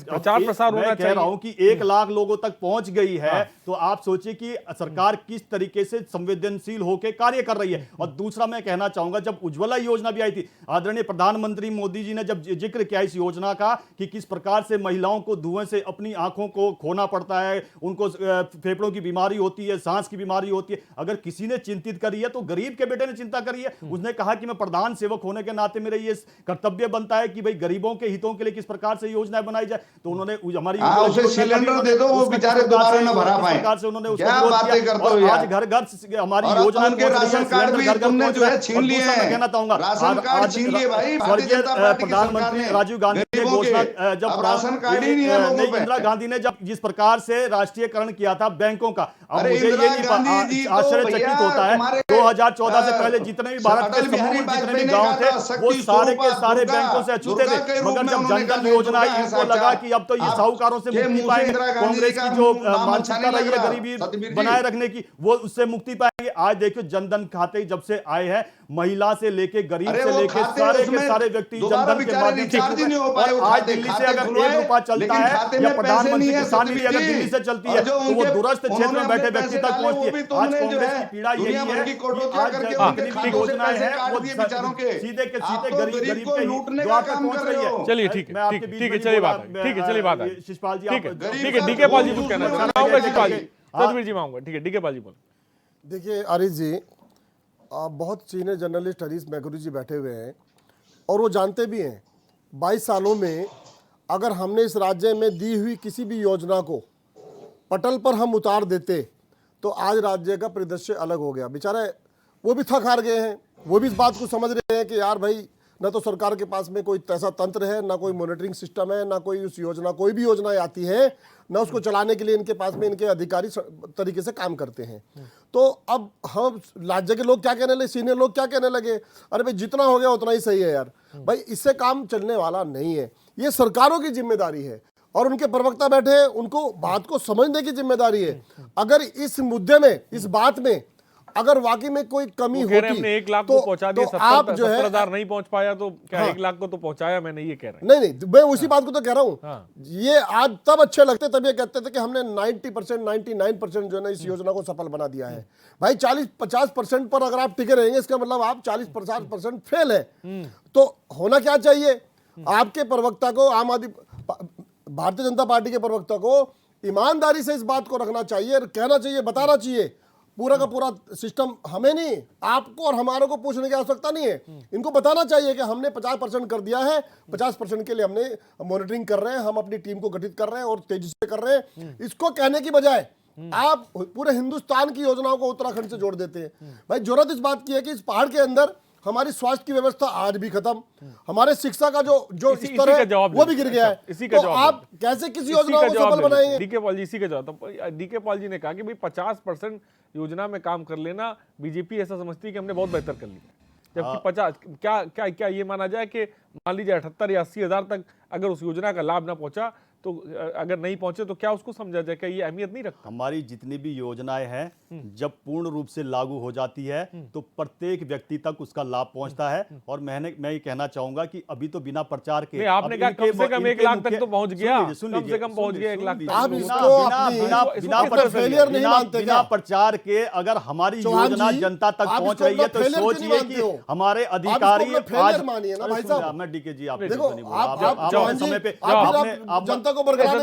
प्रचार प्रसार होना चाहिए। कह रहा हूं कि 1 लाख लोगों तक पहुंच गई है, तो आप सोचिए कि सरकार किस तरीके से संवेदनशील होकर कार्य कर रही है। और दूसरा मैं कहना चाहूंगा, जब उज्ज्वला योजना भी आई थी, आदरणीय प्रधानमंत्री मोदी जी ने जब जिक्र जिक्र किया इस योजना का कि किस प्रकार से महिलाओं को धुएं से अपनी आंखों को खोना पड़ता है, उनको फेफड़ों की बीमारी होती है, सांस की बीमारी होती है। अगर किसी ने चिंतित करी है तो गरीब के बेटे ने चिंता करी है। उसने कहा कि मैं प्रधान सेवक होने के नाते मेरा ये कर्तव्य बनता है कि भाई गरीबों के हितों के लिए किस प्रकार से योजनाएं बनाई जाए। तो उन्होंने हमारी सिलेंडर दे दो, वो बेचारे दोबारा ना भरा पाए। क्या बातें करते हो आज घर घर हमारी योजना उनके राशन कार्ड भी तुमने जो है छीन लिए हैं। कहना चाहूंगा राशन कार्ड छीन लिए भाई। स्वर्गीय प्रधानमंत्री राजीव गांधी ने घोषणा जब राशन कार्ड ही नहीं है लोगों पे। इंदिरा गांधी ने जब जिस प्रकार से राष्ट्रीयकरण किया था बैंकों का, अब अरे मुझे ये नहीं आश्चर्यचकित होता है 2014 से पहले जितने भी भारत के जितने भी गांव थे वो सारे के सारे बैंकों से अछूते थे, मगर जब जन धन योजना आई इनको लगा कि अब तो ये साहूकारों से मुक्ति पाएंगे, कांग्रेस की जो मानसिकता रही है गरीबी बनाए रखने की वो उससे मुक्ति पाएंगे। आज देखिए जन धन खाते जब से आए हैं महिला से लेके गरीब से लेके सारे के सारे व्यक्ति जनधन के माध्यम से, और आज दिल्ली से अगर ₹1 चलता है या प्रधानमंत्री किसान निधि अगर दिल्ली से चलती है तो वो दूरस्थ क्षेत्र में बैठे व्यक्ति तक पहुंचती है। आज कांग्रेस की पीड़ा यही है कि आज जितनी भी योजनाएं हैं वो सीधे के सीधे गरीब के द्वार तक पहुंच रही है। चलिए ठीक है, ठीक है, चलिए बात है, ठीक है, चलिए बात है। शिषपाल जी, ठीक है, डीके पाल जी कुछ कहना चाहूंगा। शिषपाल जी, सतबीर जी मांगूंगा। ठीक है, डीके पाल जी बोलो। देखिए आरिफ जी, बहुत सीनियर जर्नलिस्ट हरीश मैगुरी जी बैठे हुए हैं और वो जानते भी हैं 22 सालों में अगर हमने इस राज्य में दी हुई किसी भी योजना को पटल पर हम उतार देते तो आज राज्य का परिदृश्य अलग हो गया। बेचारे वो भी थक हार गए हैं, वो भी इस बात को समझ रहे हैं कि यार भाई न तो सरकार के पास में कोई ऐसा तंत्र है, ना कोई मॉनिटरिंग सिस्टम है, ना कोई उस योजना कोई भी योजना आती है ना उसको चलाने के लिए इनके पास में इनके अधिकारी तरीके से काम करते हैं। तो अब हम राज्य के लोग क्या कहने लगे, सीनियर लोग क्या कहने लगे, अरे भाई जितना हो गया उतना ही सही है यार, भाई इससे काम चलने वाला नहीं है। ये सरकारों की जिम्मेदारी है और उनके प्रवक्ता बैठे हैं, उनको बात को समझने की जिम्मेदारी है। अगर इस मुद्दे में, इस बात में अगर वाकई में कोई कमी होती हमने 1 लाख को पहुंचा दिया, 70,000 नहीं पहुंच पाया तो क्या 1 लाख को तो पहुंचाया, मैंने ये कह रहा है। नहीं, मैं उसी बात को तो कह रहा हूं। ये आज तब अच्छे लगते तब ये कहते थे कि हमने 90% 99% जो है ना इस योजना को सफल बना दिया है। भाई 40-50% पर अगर आप टिके रहेंगे इसका मतलब आप 40-50% फेल है। तो होना क्या चाहिए, आपके प्रवक्ता को, आम आदमी भारतीय जनता पार्टी के प्रवक्ता को ईमानदारी से इस बात को रखना चाहिए, कहना चाहिए, बताना चाहिए। पूरा का पूरा सिस्टम हमें नहीं, आपको और हमारे को पूछने की आवश्यकता नहीं है। इनको बताना चाहिए कि हमने 50% कर दिया है, 50% के लिए हमने मॉनिटरिंग कर रहे हैं, हम अपनी टीम को गठित कर रहे हैं और तेजी से कर रहे हैं। इसको कहने की बजाय आप पूरे हिंदुस्तान की योजनाओं को उत्तराखंड से जोड़ देते हैं। भाई जरूरत इस बात की है कि इस पहाड़ के अंदर हमारी स्वास्थ्य की व्यवस्था आज भी खत्म, हमारे शिक्षा का जो स्तर है वो भी गिर गया है। इसी का तो आप कैसे किसी योजना को सफल बनाएंगे? डीके पॉल जी इसी का जवाब। डीके पॉल जी ने कहा कि भाई 50% योजना में काम कर लेना, बीजेपी ऐसा समझती है कि हमने बहुत बेहतर कर लिया, जबकि 50 क्या ये माना जाए कि मान लीजिए 78 या 80 हजार तक अगर उस योजना का लाभ ना पहुंचा तो अगर नहीं पहुंचे तो क्या उसको समझा जाए, क्या ये अहमियत नहीं रखता? हमारी जितनी भी योजनाएं हैं जब पूर्ण रूप से लागू हो जाती है तो प्रत्येक व्यक्ति तक उसका लाभ पहुंचता है। और मैं ये कहना चाहूंगा कि अभी तो बिना प्रचार के आपने कहा कम से कम 1 लाख तक तो पहुंच गया, कम से कम पहुंच गया 1 लाख बिना प्रचार के अगर हमारी योजना जनता तक पहुंच रही है तो सोचिए कि हमारे अधिकारी आज, मैं डीके जी आप समय पे जनता को बरकरार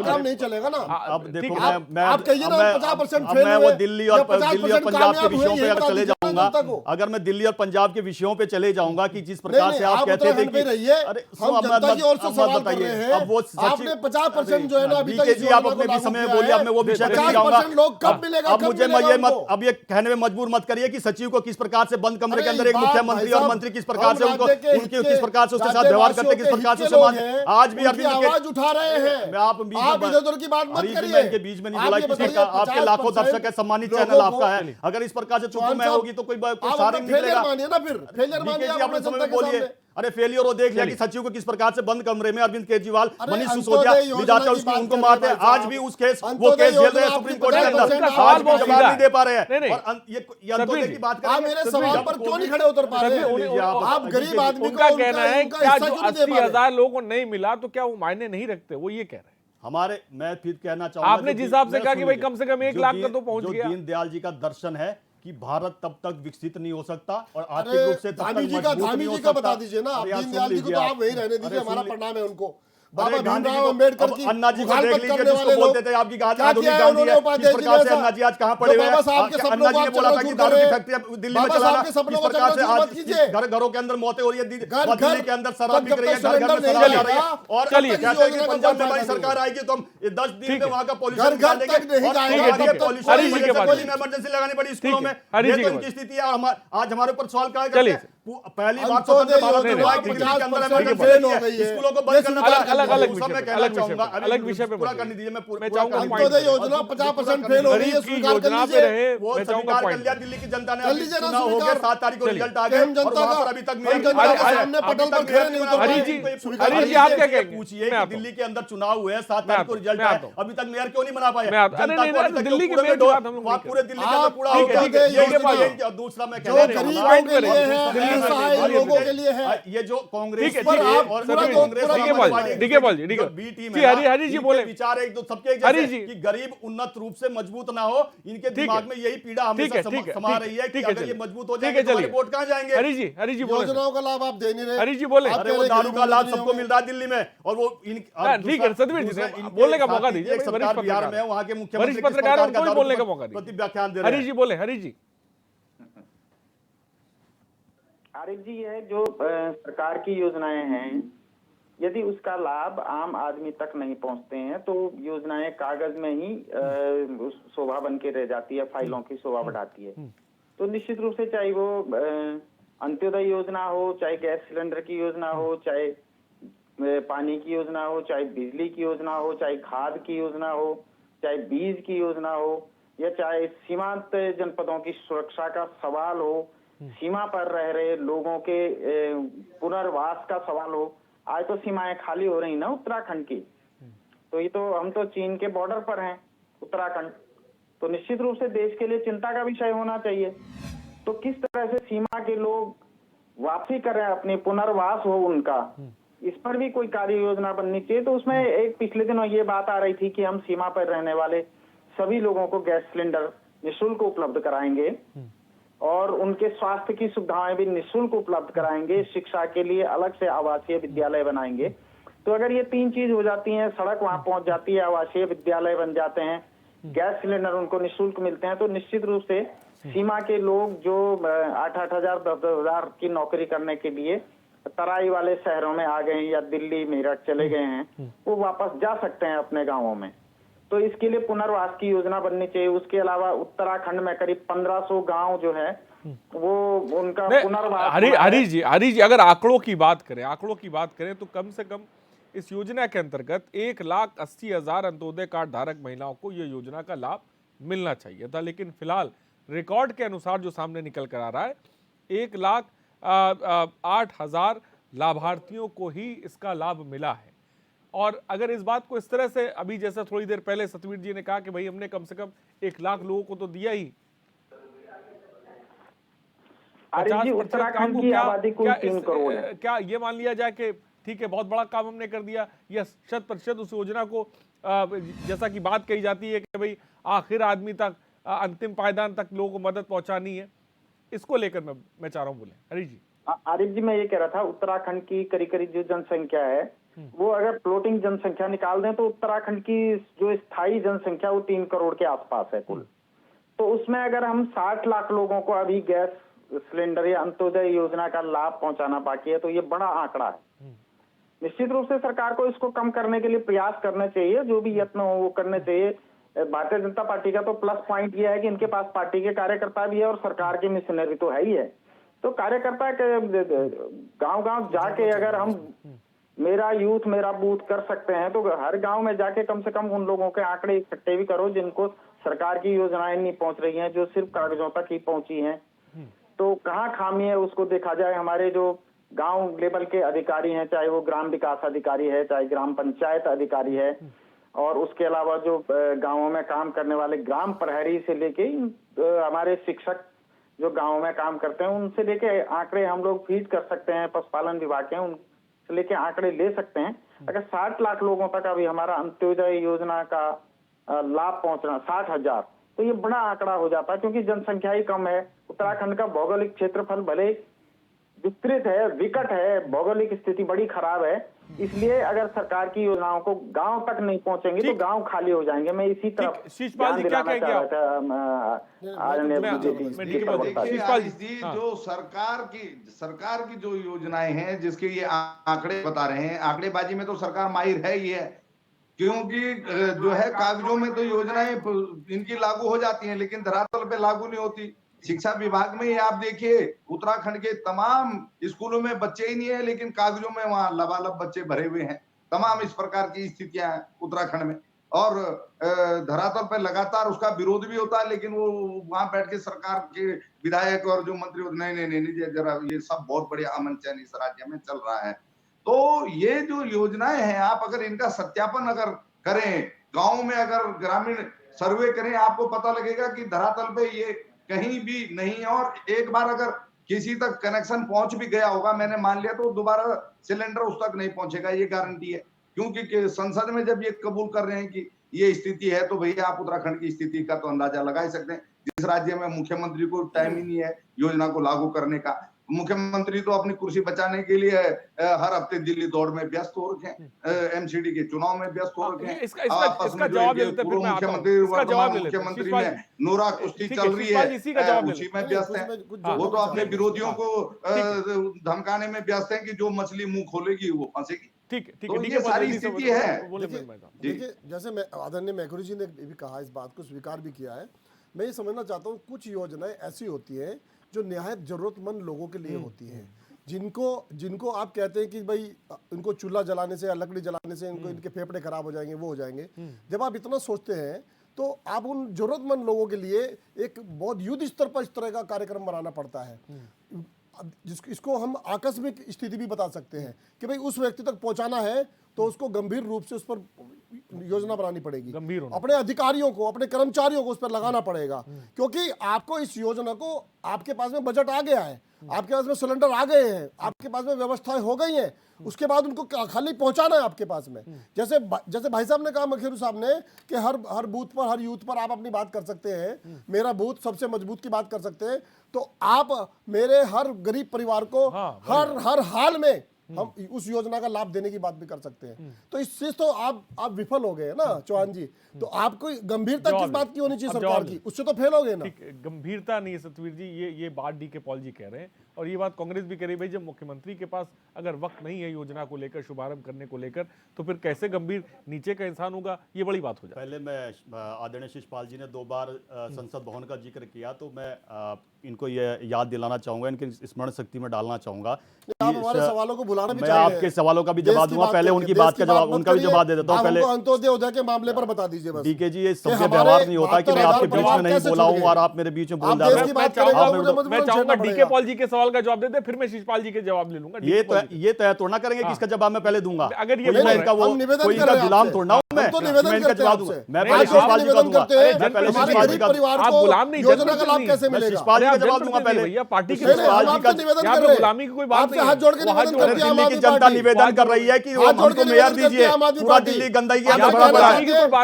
काम नहीं चलेगा ना। अब देखो मैं वो दिल्ली और पंजाब के विषयों पे अगर चले जाऊंगा, अगर मैं दिल्ली और पंजाब के विषयों पे चले जाऊंगा कि जिस प्रकार से आप कहते थे कि अरे बताइए, अब वो आपने 50% जो है ना अभी तक जी आप अपने भी समय बोलिए, अब मैं वो विषय पे जाऊंगा। अब मुझे ये मत अब ये कहने में मजबूर मत करिए कि सचिव को किस प्रकार से बंद कमरे के अंदर एक मुख्यमंत्री और मंत्री किस प्रकार से उनको किस प्रकार से उसके साथ व्यवहार करते, किस प्रकार से आज भी आवाज उठा रहे हैं। मैं आप इधर की बात मत करिए, के बीच में नहीं बोला किसी का, आपके लाखों दर्शक है, सम्मानित चैनल आपका है, अगर इस प्रकार से चुप में होगी तो कोई सारे निकलेगा। अपने समय में बोलिए, अरे फेलियर हो देख लिया कि सचिव को किस प्रकार से बंद कमरे में अरविंद केजरीवाल, मनीष सिसोदिया ले जाते हैं, उसको उनको मारते हैं। आज भी उस केस वो केस झेल रहे हैं सुप्रीम कोर्ट के अंदर, आज भी जवाब नहीं दे पा रहे हैं। और ये अंत्योदय की बात करें, मेरे सवाल पर क्यों नहीं खड़े उतर पा रहे हैं? आप गरीब आदमी उनका कहना है क्या जो 80,000 लोगों को नहीं मिला तो क्या वो मायने नहीं रखते, वो ये कह रहे हैं। हमारे मैं फिर कहना चाहूंगा, आपने जिस हिसाब से कहा कि भाई कम से कम 1 लाख का तो पहुंच गया। दीनदयाल जी का दर्शन है कि भारत तब तक विकसित नहीं हो सकता और अरे आर्थिक रूप से तब धामी तक जी का मजबूत धामी नहीं हो जी का सकता। बता दीजिए ना, अरे यार, दीनदयाल सुन जी को लीजिए तो आप। आप वहीं रहने दीजिए, अरे हमारा सुन ली- प्रणाम है उनको। अरे बाबा गांधी जी भीमराव को- अम्बेडकर अब की अन्ना जी को मुखालफत देख लीजिए, करने जिसको वाले बोलते लोग थे आपकी क्या आदमी किया है गांधी उन्होंने है, उपाध्याय किस जी प्रकार से ने अन्ना जी आज कहाँ पड़े जो हुए हैं। बाबा साहब के कि सपनों अन्ना को जी ने आप बोला था कि चकनाचूर दारू की करें। फैक्ट्री दिल्ली में बाबा चलाना, साहब के सपनों इस को प्रकार से चकनाचूर आज मत कीजिए। घरों के अंदर मौतें हो रही है, घर दिल्ली के अंदर शराब जब बिक रही है, तक घर घर सिलेंडर में नहीं शराब जा जाएगा, रही है। और चलिए, कहते हैं कि योजना का पंजाब में कोई हमारी फायदा सरकार नहीं। आएगी तो हम 10 दिन ठीक में है। वहाँ का घर पॉल्यूशन घर निकाल देंगे। तक नहीं और जाएगा, आगे ठीक है। पॉल्यूशन हरी की जी वजह के से बाद कोई इमरजेंसी लगानी पड़ी स्कूलों ठीक में। है। हरी ये जी तो के इनकी बाद। स्थिति है और आज हमारे ऊपर सवाल क्या चलिए। करते हैं। पहली बार अंत्योदय स्वतंत्र भारत में योजना हुआ है कि दिल्ली के अंदर 50% emergency फेल हो है। गई है। स्कूलों को ये बंद करना स्वीकार पड़ा। कर अलग लीजिए। वो सब मैं कहना अलग विषय चाहूंगा। पे, अलग विषय पे पूरा मत करने दीजिए, मैं मैं चाहूंगा करने point दीजिए। अंत्योदय योजना और 50% पूरा फेल हो करने गई गरीब है, की स्वीकार कर योजना पे लीजिए। रहे, वो मैं चाहूंगा स्वीकार कर point लिया दिल्ली की जनता ने। कर अभी लीजिए ना चुनाव हो गया, स्वीकार। 7 तारीख को चलिए। रिजल्ट आ केम गया और जनता वहां का पर अभी तक केम मेयर जनता अरे, का अरे, सामने अभी पटल तक पर मेयर खड़े नहीं नहीं उतर बना। हरी पाए। जी, स्वीकार हरी जी, कर आप लीजिए। क्या कहेंगे? पूछिए मैं कि आता दिल्ली के अंदर चुनाव हुए, 7 मैं तारीख को आता हूं, रिजल्ट मैं आया, आता हूं। अभी तक मेयर क्यों नहीं बना पाए? मैं आता हूं। जनता अरे, को अभी तक दिल्ली के पूरे मेयर में की बात हम लोग वहाँ नहीं पूरे दिल्ली के अंदर आप कूड़ा ठीक है, होगा। ठीक है, ये ठीक है, बात ठीक है। और दूसरा मैं जो कहना गरीबों चाहूंगा के लिए है, दिल्ली में असहाय दिल्ली में लोगों के लिए है। ये जो कांग्रेस ठीक है, पर ठीक है, आप और पूरा सभी तो कांग्रेस पूरा ठीक है, समाजवादी ठीक है, बोल जी, ठीक जो है। बी टीम जी, है, हरी जी इनके बोले। विचार एक दो सबके एक हरी जैसे जी। कि गरीब उन्नत रूप से मजबूत ना हो, इनके दिमाग में यही पीड़ा हमेशा समा रही है कि ठीक है, अगर ये चलिए। मजबूत हो ठीक है, जाएंगे तो हमारे चलिए। वोट कहाँ जाएंगे? हरी जी बोले। योजनाओं का लाभ आप दे नहीं रहे। हरी जी बोले। आप अरे कह वो रहे दारू गरीबों का को लाभ नहीं सबको होंगे। मिल रहा है दिल्ली में और वो हाँ, ठीक है, सतवीर जी, बोलने का मौका दीजिए, एक वरिष्ठ सरकार बिहार पत्रकार में वहाँ के मुख्यमंत्री वरिष्ठ किस पत्रकार प्रकार उनको भी दारू बोलने का पर मौका प्रति दीजिए। व्याख्यान दे रहे हरी हैं। जी बोले, हरी जी। आरिफ जी, यह जो सरकार की योजनाएं हैं, यदि उसका लाभ आम आदमी तक नहीं पहुंचते हैं तो योजनाएं कागज में ही शोभा बन के रह जाती है, फाइलों की शोभा बढ़ाती है। तो निश्चित रूप से चाहे वो अंत्योदय योजना हो, चाहे गैस सिलेंडर की योजना हो, चाहे पानी की योजना हो, चाहे बिजली की योजना हो, चाहे खाद की योजना हो, चाहे बीज की योजना हो, या चाहे सीमांत जनपदों की सुरक्षा का सवाल हो, सीमा पर रह रहे लोगों के पुनर्वास का सवाल हो। आज तो सीमाएं खाली हो रही ना उत्तराखंड की, तो ये तो हम तो चीन के बॉर्डर पर हैं उत्तराखंड, तो निश्चित रूप से देश के लिए चिंता का विषय होना चाहिए। तो किस तरह से सीमा के लोग वापसी करें, अपनी पुनर्वास हो उनका, इस पर भी कोई कार्य योजना बननी चाहिए। तो उसमें एक पिछले दिनों ये बात आ रही थी कि हम सीमा पर रहने वाले सभी लोगों को गैस सिलेंडर निःशुल्क उपलब्ध कराएंगे और उनके स्वास्थ्य की सुविधाएं भी निःशुल्क उपलब्ध कराएंगे, शिक्षा के लिए अलग से आवासीय विद्यालय बनाएंगे। तो अगर ये 3 चीज हो जाती हैं, सड़क वहां पहुंच जाती है, आवासीय विद्यालय बन जाते हैं, गैस सिलेंडर उनको निःशुल्क मिलते हैं, तो निश्चित रूप से सीमा के लोग जो 8-8 हजार 10-10 हजार की नौकरी करने के लिए तराई वाले शहरों में आ गए हैं या दिल्ली मेरठ चले गए हैं, वो वापस जा सकते हैं अपने गाँवों में। तो इसके लिए पुनर्वास की योजना बननी चाहिए। उसके अलावा उत्तराखंड में करीब 1500 गांव जो है वो उनका पुनर्वास। हरी जी, अगर आंकड़ों की बात करें तो कम से कम इस योजना के अंतर्गत 1,80,000 अंत्योदय कार्ड धारक महिलाओं को यह योजना का लाभ मिलना चाहिए था, लेकिन फिलहाल रिकॉर्ड के अनुसार जो सामने निकल कर आ रहा है 1,08,000 लाभार्थियों को ही इसका लाभ मिला है। और अगर इस बात को इस तरह से, अभी जैसा थोड़ी देर पहले सतवीर जी ने कहा कि भाई हमने कम से कम 1 लाख लोगों को तो दिया ही, उत्तराखंड की आबादी कुल 3 करोड़ है। क्या ये मान लिया जाए कि ठीक है बहुत बड़ा काम हमने कर दिया, या 100% उस योजना को जैसा कि बात कही जाती है कि भाई आखिर आदमी तक, अंतिम पायदान तक लोगों को मदद पहुंचानी है, इसको लेकर मैं चाह रहा हूं बोले हरी जी। आरिफ जी, मैं ये कह रहा था उत्तराखंड की करीब जो जनसंख्या है वो अगर फ्लोटिंग जनसंख्या निकाल दें तो उत्तराखंड की जो स्थायी जनसंख्या वो 3 करोड़ के आसपास है कुल। तो उसमें अगर हम 60 लाख लोगों को अभी गैस सिलेंडर या अंत्योदय योजना का लाभ पहुंचाना बाकी है, तो ये बड़ा आंकड़ा है। निश्चित रूप से सरकार को इसको कम करने के लिए प्रयास करने चाहिए, जो भी यत्न हो वो करने चाहिए। भारतीय जनता पार्टी का तो प्लस पॉइंट ये है कि इनके पास पार्टी के कार्यकर्ता भी है और सरकार की मिशनरी तो है ही है। तो कार्यकर्ता के गांव-गांव जाके अगर हम मेरा यूथ मेरा बूथ कर सकते हैं, तो हर गांव में जाके कम से कम उन लोगों के आंकड़े इकट्ठे भी करो जिनको सरकार की योजनाएं नहीं पहुंच रही हैं, जो सिर्फ कागजों तक ही पहुंची हैं। तो कहाँ खामी है उसको देखा जाए। हमारे जो गांव लेवल के अधिकारी हैं, चाहे वो ग्राम विकास अधिकारी है, चाहे ग्राम पंचायत अधिकारी है, और उसके अलावा जो गांवों में काम करने वाले ग्राम प्रहरी से लेके हमारे शिक्षक जो गांवों में काम करते हैं, उनसे लेके आंकड़े हम लोग फीड कर सकते हैं। पशुपालन विभाग के उनसे लेके आंकड़े ले सकते हैं। अगर 60 लाख लोगों तक अभी हमारा अंत्योदय योजना का लाभ पहुंचना, 60,000 तो ये बड़ा आंकड़ा हो जाता है, क्योंकि जनसंख्या ही कम है। उत्तराखंड का भौगोलिक क्षेत्रफल भले विस्तृत है, विकट है, भौगोलिक स्थिति बड़ी खराब है, इसलिए अगर सरकार की योजनाओं को गांव तक नहीं पहुंचेंगे तो गांव खाली हो जाएंगे। मैं इसी तरफ शीशपाल जी क्या कहेंगे आप? देखिए आशीष जी, जो सरकार की जो योजनाएं हैं, जिसके ये आंकड़े बता रहे हैं, आंकड़ेबाजी में तो सरकार माहिर है ही है, क्योंकि जो है कागजों में तो योजनाएं इनकी लागू हो जाती हैं, लेकिन धरातल पे लागू नहीं होती। शिक्षा विभाग में ही आप देखिए, उत्तराखंड के तमाम स्कूलों में बच्चे ही नहीं है, लेकिन कागजों में वहां लबालब बच्चे भरे हुए हैं। तमाम इस प्रकार की स्थितियां हैं उत्तराखंड में, और धरातल पर लगातार उसका विरोध भी होता है, लेकिन वो वहां बैठ के सरकार के विधायक और जो मंत्री नहीं, जरा ये सब बहुत बढ़िया अमन चैन इस राज्य में चल रहा है। तो ये जो योजनाएं हैं, आप अगर इनका सत्यापन अगर करें, गाँव में अगर ग्रामीण सर्वे करें, आपको पता लगेगा कि धरातल पे ये कहीं भी नहीं है। और एक बार अगर किसी तक कनेक्शन पहुंच भी गया होगा, मैंने मान लिया, तो दोबारा सिलेंडर उस तक नहीं पहुंचेगा, ये गारंटी है। क्योंकि संसद में जब ये कबूल कर रहे हैं कि ये स्थिति है, तो भैया आप उत्तराखंड की स्थिति का तो अंदाजा लगा ही सकते हैं। जिस राज्य में मुख्यमंत्री को टाइम ही नहीं है योजना को लागू करने का, मुख्यमंत्री तो अपनी कुर्सी बचाने के लिए हर हफ्ते दिल्ली दौड़ में व्यस्त हो रखे हैं, एमसीडी के चुनाव में व्यस्त हो रखे हैं। इसका जवाब ले लेते हैं, फिर मैं आता हूं। मुख्यमंत्री में नोरा कुश्ती चल रही है, उसी में व्यस्त है। वो तो अपने विरोधियों को धमकाने में व्यस्त है कि जो मछली मुंह खोलेगी वो फंसेगी। ठीक है, तो ये सारी स्थिति है। देखिए, जैसे आदरणीय मैकुरी जी ने भी कहा, इस बात को स्वीकार भी किया है। मैं ये समझना चाहता हूँ, कुछ योजनाएं ऐसी होती हैं जो निहायत जरूरतमंद लोगों के लिए होती हैं, जिनको आप कहते हैं कि भाई इनको चूल्हा जलाने से या लकड़ी जलाने से इनको इनके फेफड़े खराब हो जाएंगे, वो हो जाएंगे। जब आप इतना सोचते हैं तो आप उन जरूरतमंद लोगों के लिए एक बहुत युद्ध स्तर पर इस तरह का कार्यक्रम बनाना पड़ता है। इसको हम आकस्मिक स्थिति भी बता सकते हैं कि भाई उस व्यक्ति तक पहुंचाना है तो उसको गंभीर रूप से उस पर योजना बनानी पड़ेगी, अपने अधिकारियों को, अपने कर्मचारियों को उस पर लगाना पड़ेगा, क्योंकि आपको इस योजना को, आपके पास में बजट आ गया है, आपके पास में सिलेंडर आ गए हैं, आपके पास में व्यवस्थाएं हो गई हैं, उसके बाद उनको खाली पहुंचाना है आपके पास में। जैसे भाई साहब ने कहा, मखेरू साहब ने, कि हर बूथ पर, हर यूथ पर आप अपनी बात कर सकते हैं, मेरा बूथ सबसे मजबूत की बात कर सकते हैं, तो आप मेरे हर गरीब परिवार को हर हाल में हम उस योजना का लाभ देने की बात भी कर सकते हैं। तो इससे तो आप विफल हो गए ना चौहान जी। तो आपको गंभीरता किस बात की होनी चाहिए सरकार की, उससे तो फेल हो गए ना। गंभीरता नहीं है सतवीर जी, ये बात डी के पॉल जी कह रहे हैं, और ये बात कांग्रेस भी कह रही है। भाई जब मुख्यमंत्री के पास अगर वक्त नहीं है योजना को लेकर, शुभारंभ करने को लेकर, तो फिर कैसे गंभीर नीचे का इंसान होगा, ये बड़ी बात हो जाए। पहले मैं आदरणीय शिशपाल जी ने 2 बार संसद भवन का जिक्र किया, तो मैं इनको ये याद दिलाना चाहूंगा, इनके स्मरण शक्ति में डालना चाहूंगा। आप हमारे सवालों को बुलाना भी मैं आपके सवालों का भी जवाब दूंगा, पहले उनकी बात का जवाब, उनका भी जवाब दे देता हूं। पहले अंत्योदय उदय के मामले पर बता दीजिए बस। डीके जी, ये सभ्य व्यवहार नहीं होता कि मैं आपके बीच में नहीं बोला हूं और आप मेरे बीच में बोल रहे हैं। मैं चाहूंगा डीके पॉल जी के सवाल का जवाब दे दे, फिर मैं शिशपाल जी के जवाब ले लूंगा। ये तय तोड़ना करेंगे कि इसका जवाब मैं पहले दूंगा। अगर ये कोई इनका गुलाम तोड़ना हूं मैं इनका जवाब दूंगा। मैं पहले शिशपाल जी का दूंगा, आप गुलाम नहीं, योजना का लाभ कैसे मिलेगा, शिशपाल जी का जवाब दूंगा पहले। पार्टी की गुलामी की कोई बात नहीं। हाथ जोड़ के दिल्ली की जनता निवेदन कर रही है कि हमको मेयर दीजिए, पूरा दिल्ली गंदगी के अंदर भरा पड़ा है।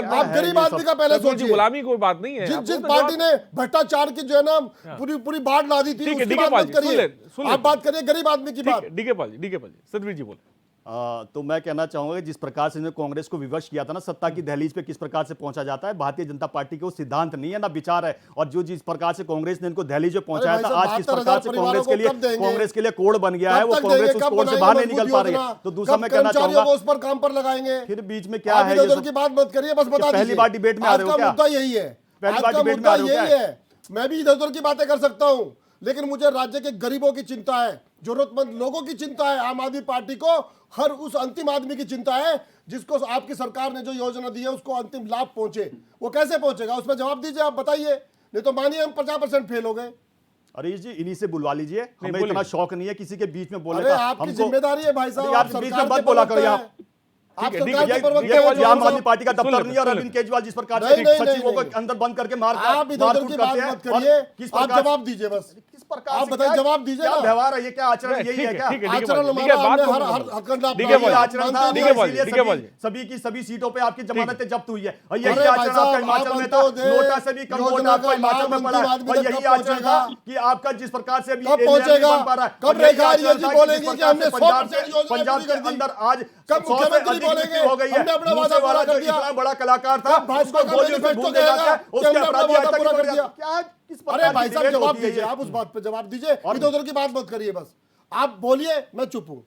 आप गरीब आदमी का पहले सोचिए, गुलामी कोई बात नहीं है। जिस पार्टी ने भ्रष्टाचार की जो है ना पूरी बाढ़ ला दी थी, उसकी बात मत करिए, आप बात करिए गरीब आदमी की बात। डीके पॉल जी, सतवीर जी बोले। तो मैं कहना चाहूंगा कि जिस प्रकार से कांग्रेस को विवश किया था ना, सत्ता की दहलीज पे किस प्रकार से पहुंचा जाता है, भारतीय जनता पार्टी के वो सिद्धांत नहीं है ना विचार है। और जो जिस प्रकार से कांग्रेस ने इनको दहलीज पे पहुंचाया था, आज किस प्रकार से कांग्रेस के लिए कोड बन गया है, वो कांग्रेस उस कोड से बाहर नहीं निकल पा रही है। तो दूसरा मैं कहना चाहूंगा उस पर काम पर लगाएंगे। फिर बीच में क्या है, की बात मत करिए, बस बता पहली बार डिबेट में आ रहे हो क्या? मुद्दा यही है, पहली बार डिबेट में आ रहे हो क्या? मैं भी इधर उधर की बातें कर सकता हूं, लेकिन मुझे राज्य के गरीबों की चिंता है, जरूरतमंद लोगों की चिंता है। आम आदमी पार्टी को हर उस अंतिम आदमी की चिंता है जिसको आपकी सरकार ने जो योजना दी है उसको अंतिम लाभ पहुंचे। वो कैसे पहुंचेगा, उसमें जवाब दीजिए, आप बताइए। नहीं तो मानिए हम 50% फेल हो गए। अरे जी, इन्हीं से बुलवा लीजिए, हमें इतना शौक नहीं है किसी के बीच में बोलने का। आपकी जिम्मेदारी है भाई साहब, आप बीच में मत बोला करो। आम आदमी पार्टी का दफ्तर नहीं है, और अरविंद केजरीवाल जिस प्रकार से सचिवों को अंदर बंद करके मार आप इधर की बात मत करिए, आप जवाब दीजिए बस। प्रकार आप से बताइए, क्या- जवाब दीजिए क्या ना। व्यवहार है ये, क्या आचरण यही है क्या? आचरण ठीक है, हमारा बात हमने को हर बोलो। हर खंड ठीक है, यही आचरण था, ठीक है, बोलिए, इसीलिए ठीक है, बोलिए। सभी की सभी सीटों पे आपकी जमानतें जब्त हुई है और यही अरे भाई आचरण आपका साहब, हिमाचल आप में था। अंत्योदय नोटा से भी कम वोट योजना आपका का हिमाचल लाभ में पड़ा अंतिम है आदमी और तक यही कब आचरण था पहुंचेगा? कि आपका जिस प्रकार से अभी कब एलियन नहीं पहुंचेगा? बन पा रहा है। कब और यही रेखा आर्य आचरण जी था बोलेंगे जिस कि प्रकार हमने से 100% योजना पंजाब पूरी कर के दी? अंदर आज कब 100 से मुख्यमंत्री अधिक बोलेंगे, मृत्यु हो गई है। हमने अपना वादा दूसरे वाला पूरा कर जो दिया? इतना बड़ा कलाकार था कब भाजपा उसको का गोलियों से मैनिफेस्टो भूल दिया जाता है, कहेगा कि उसके हमने अपना अपराधी आज वादा तक पूरा नहीं कर पड़े। दिया? क्या किस अरे प्रकार भाई की साहब, डिबेट जवाब होती है दीजिए, ये? आप उस बात पे जवाब दीजिए, इधर उधर की बात मत करिए, बस आप बोलिए, मैं चुप हूँ,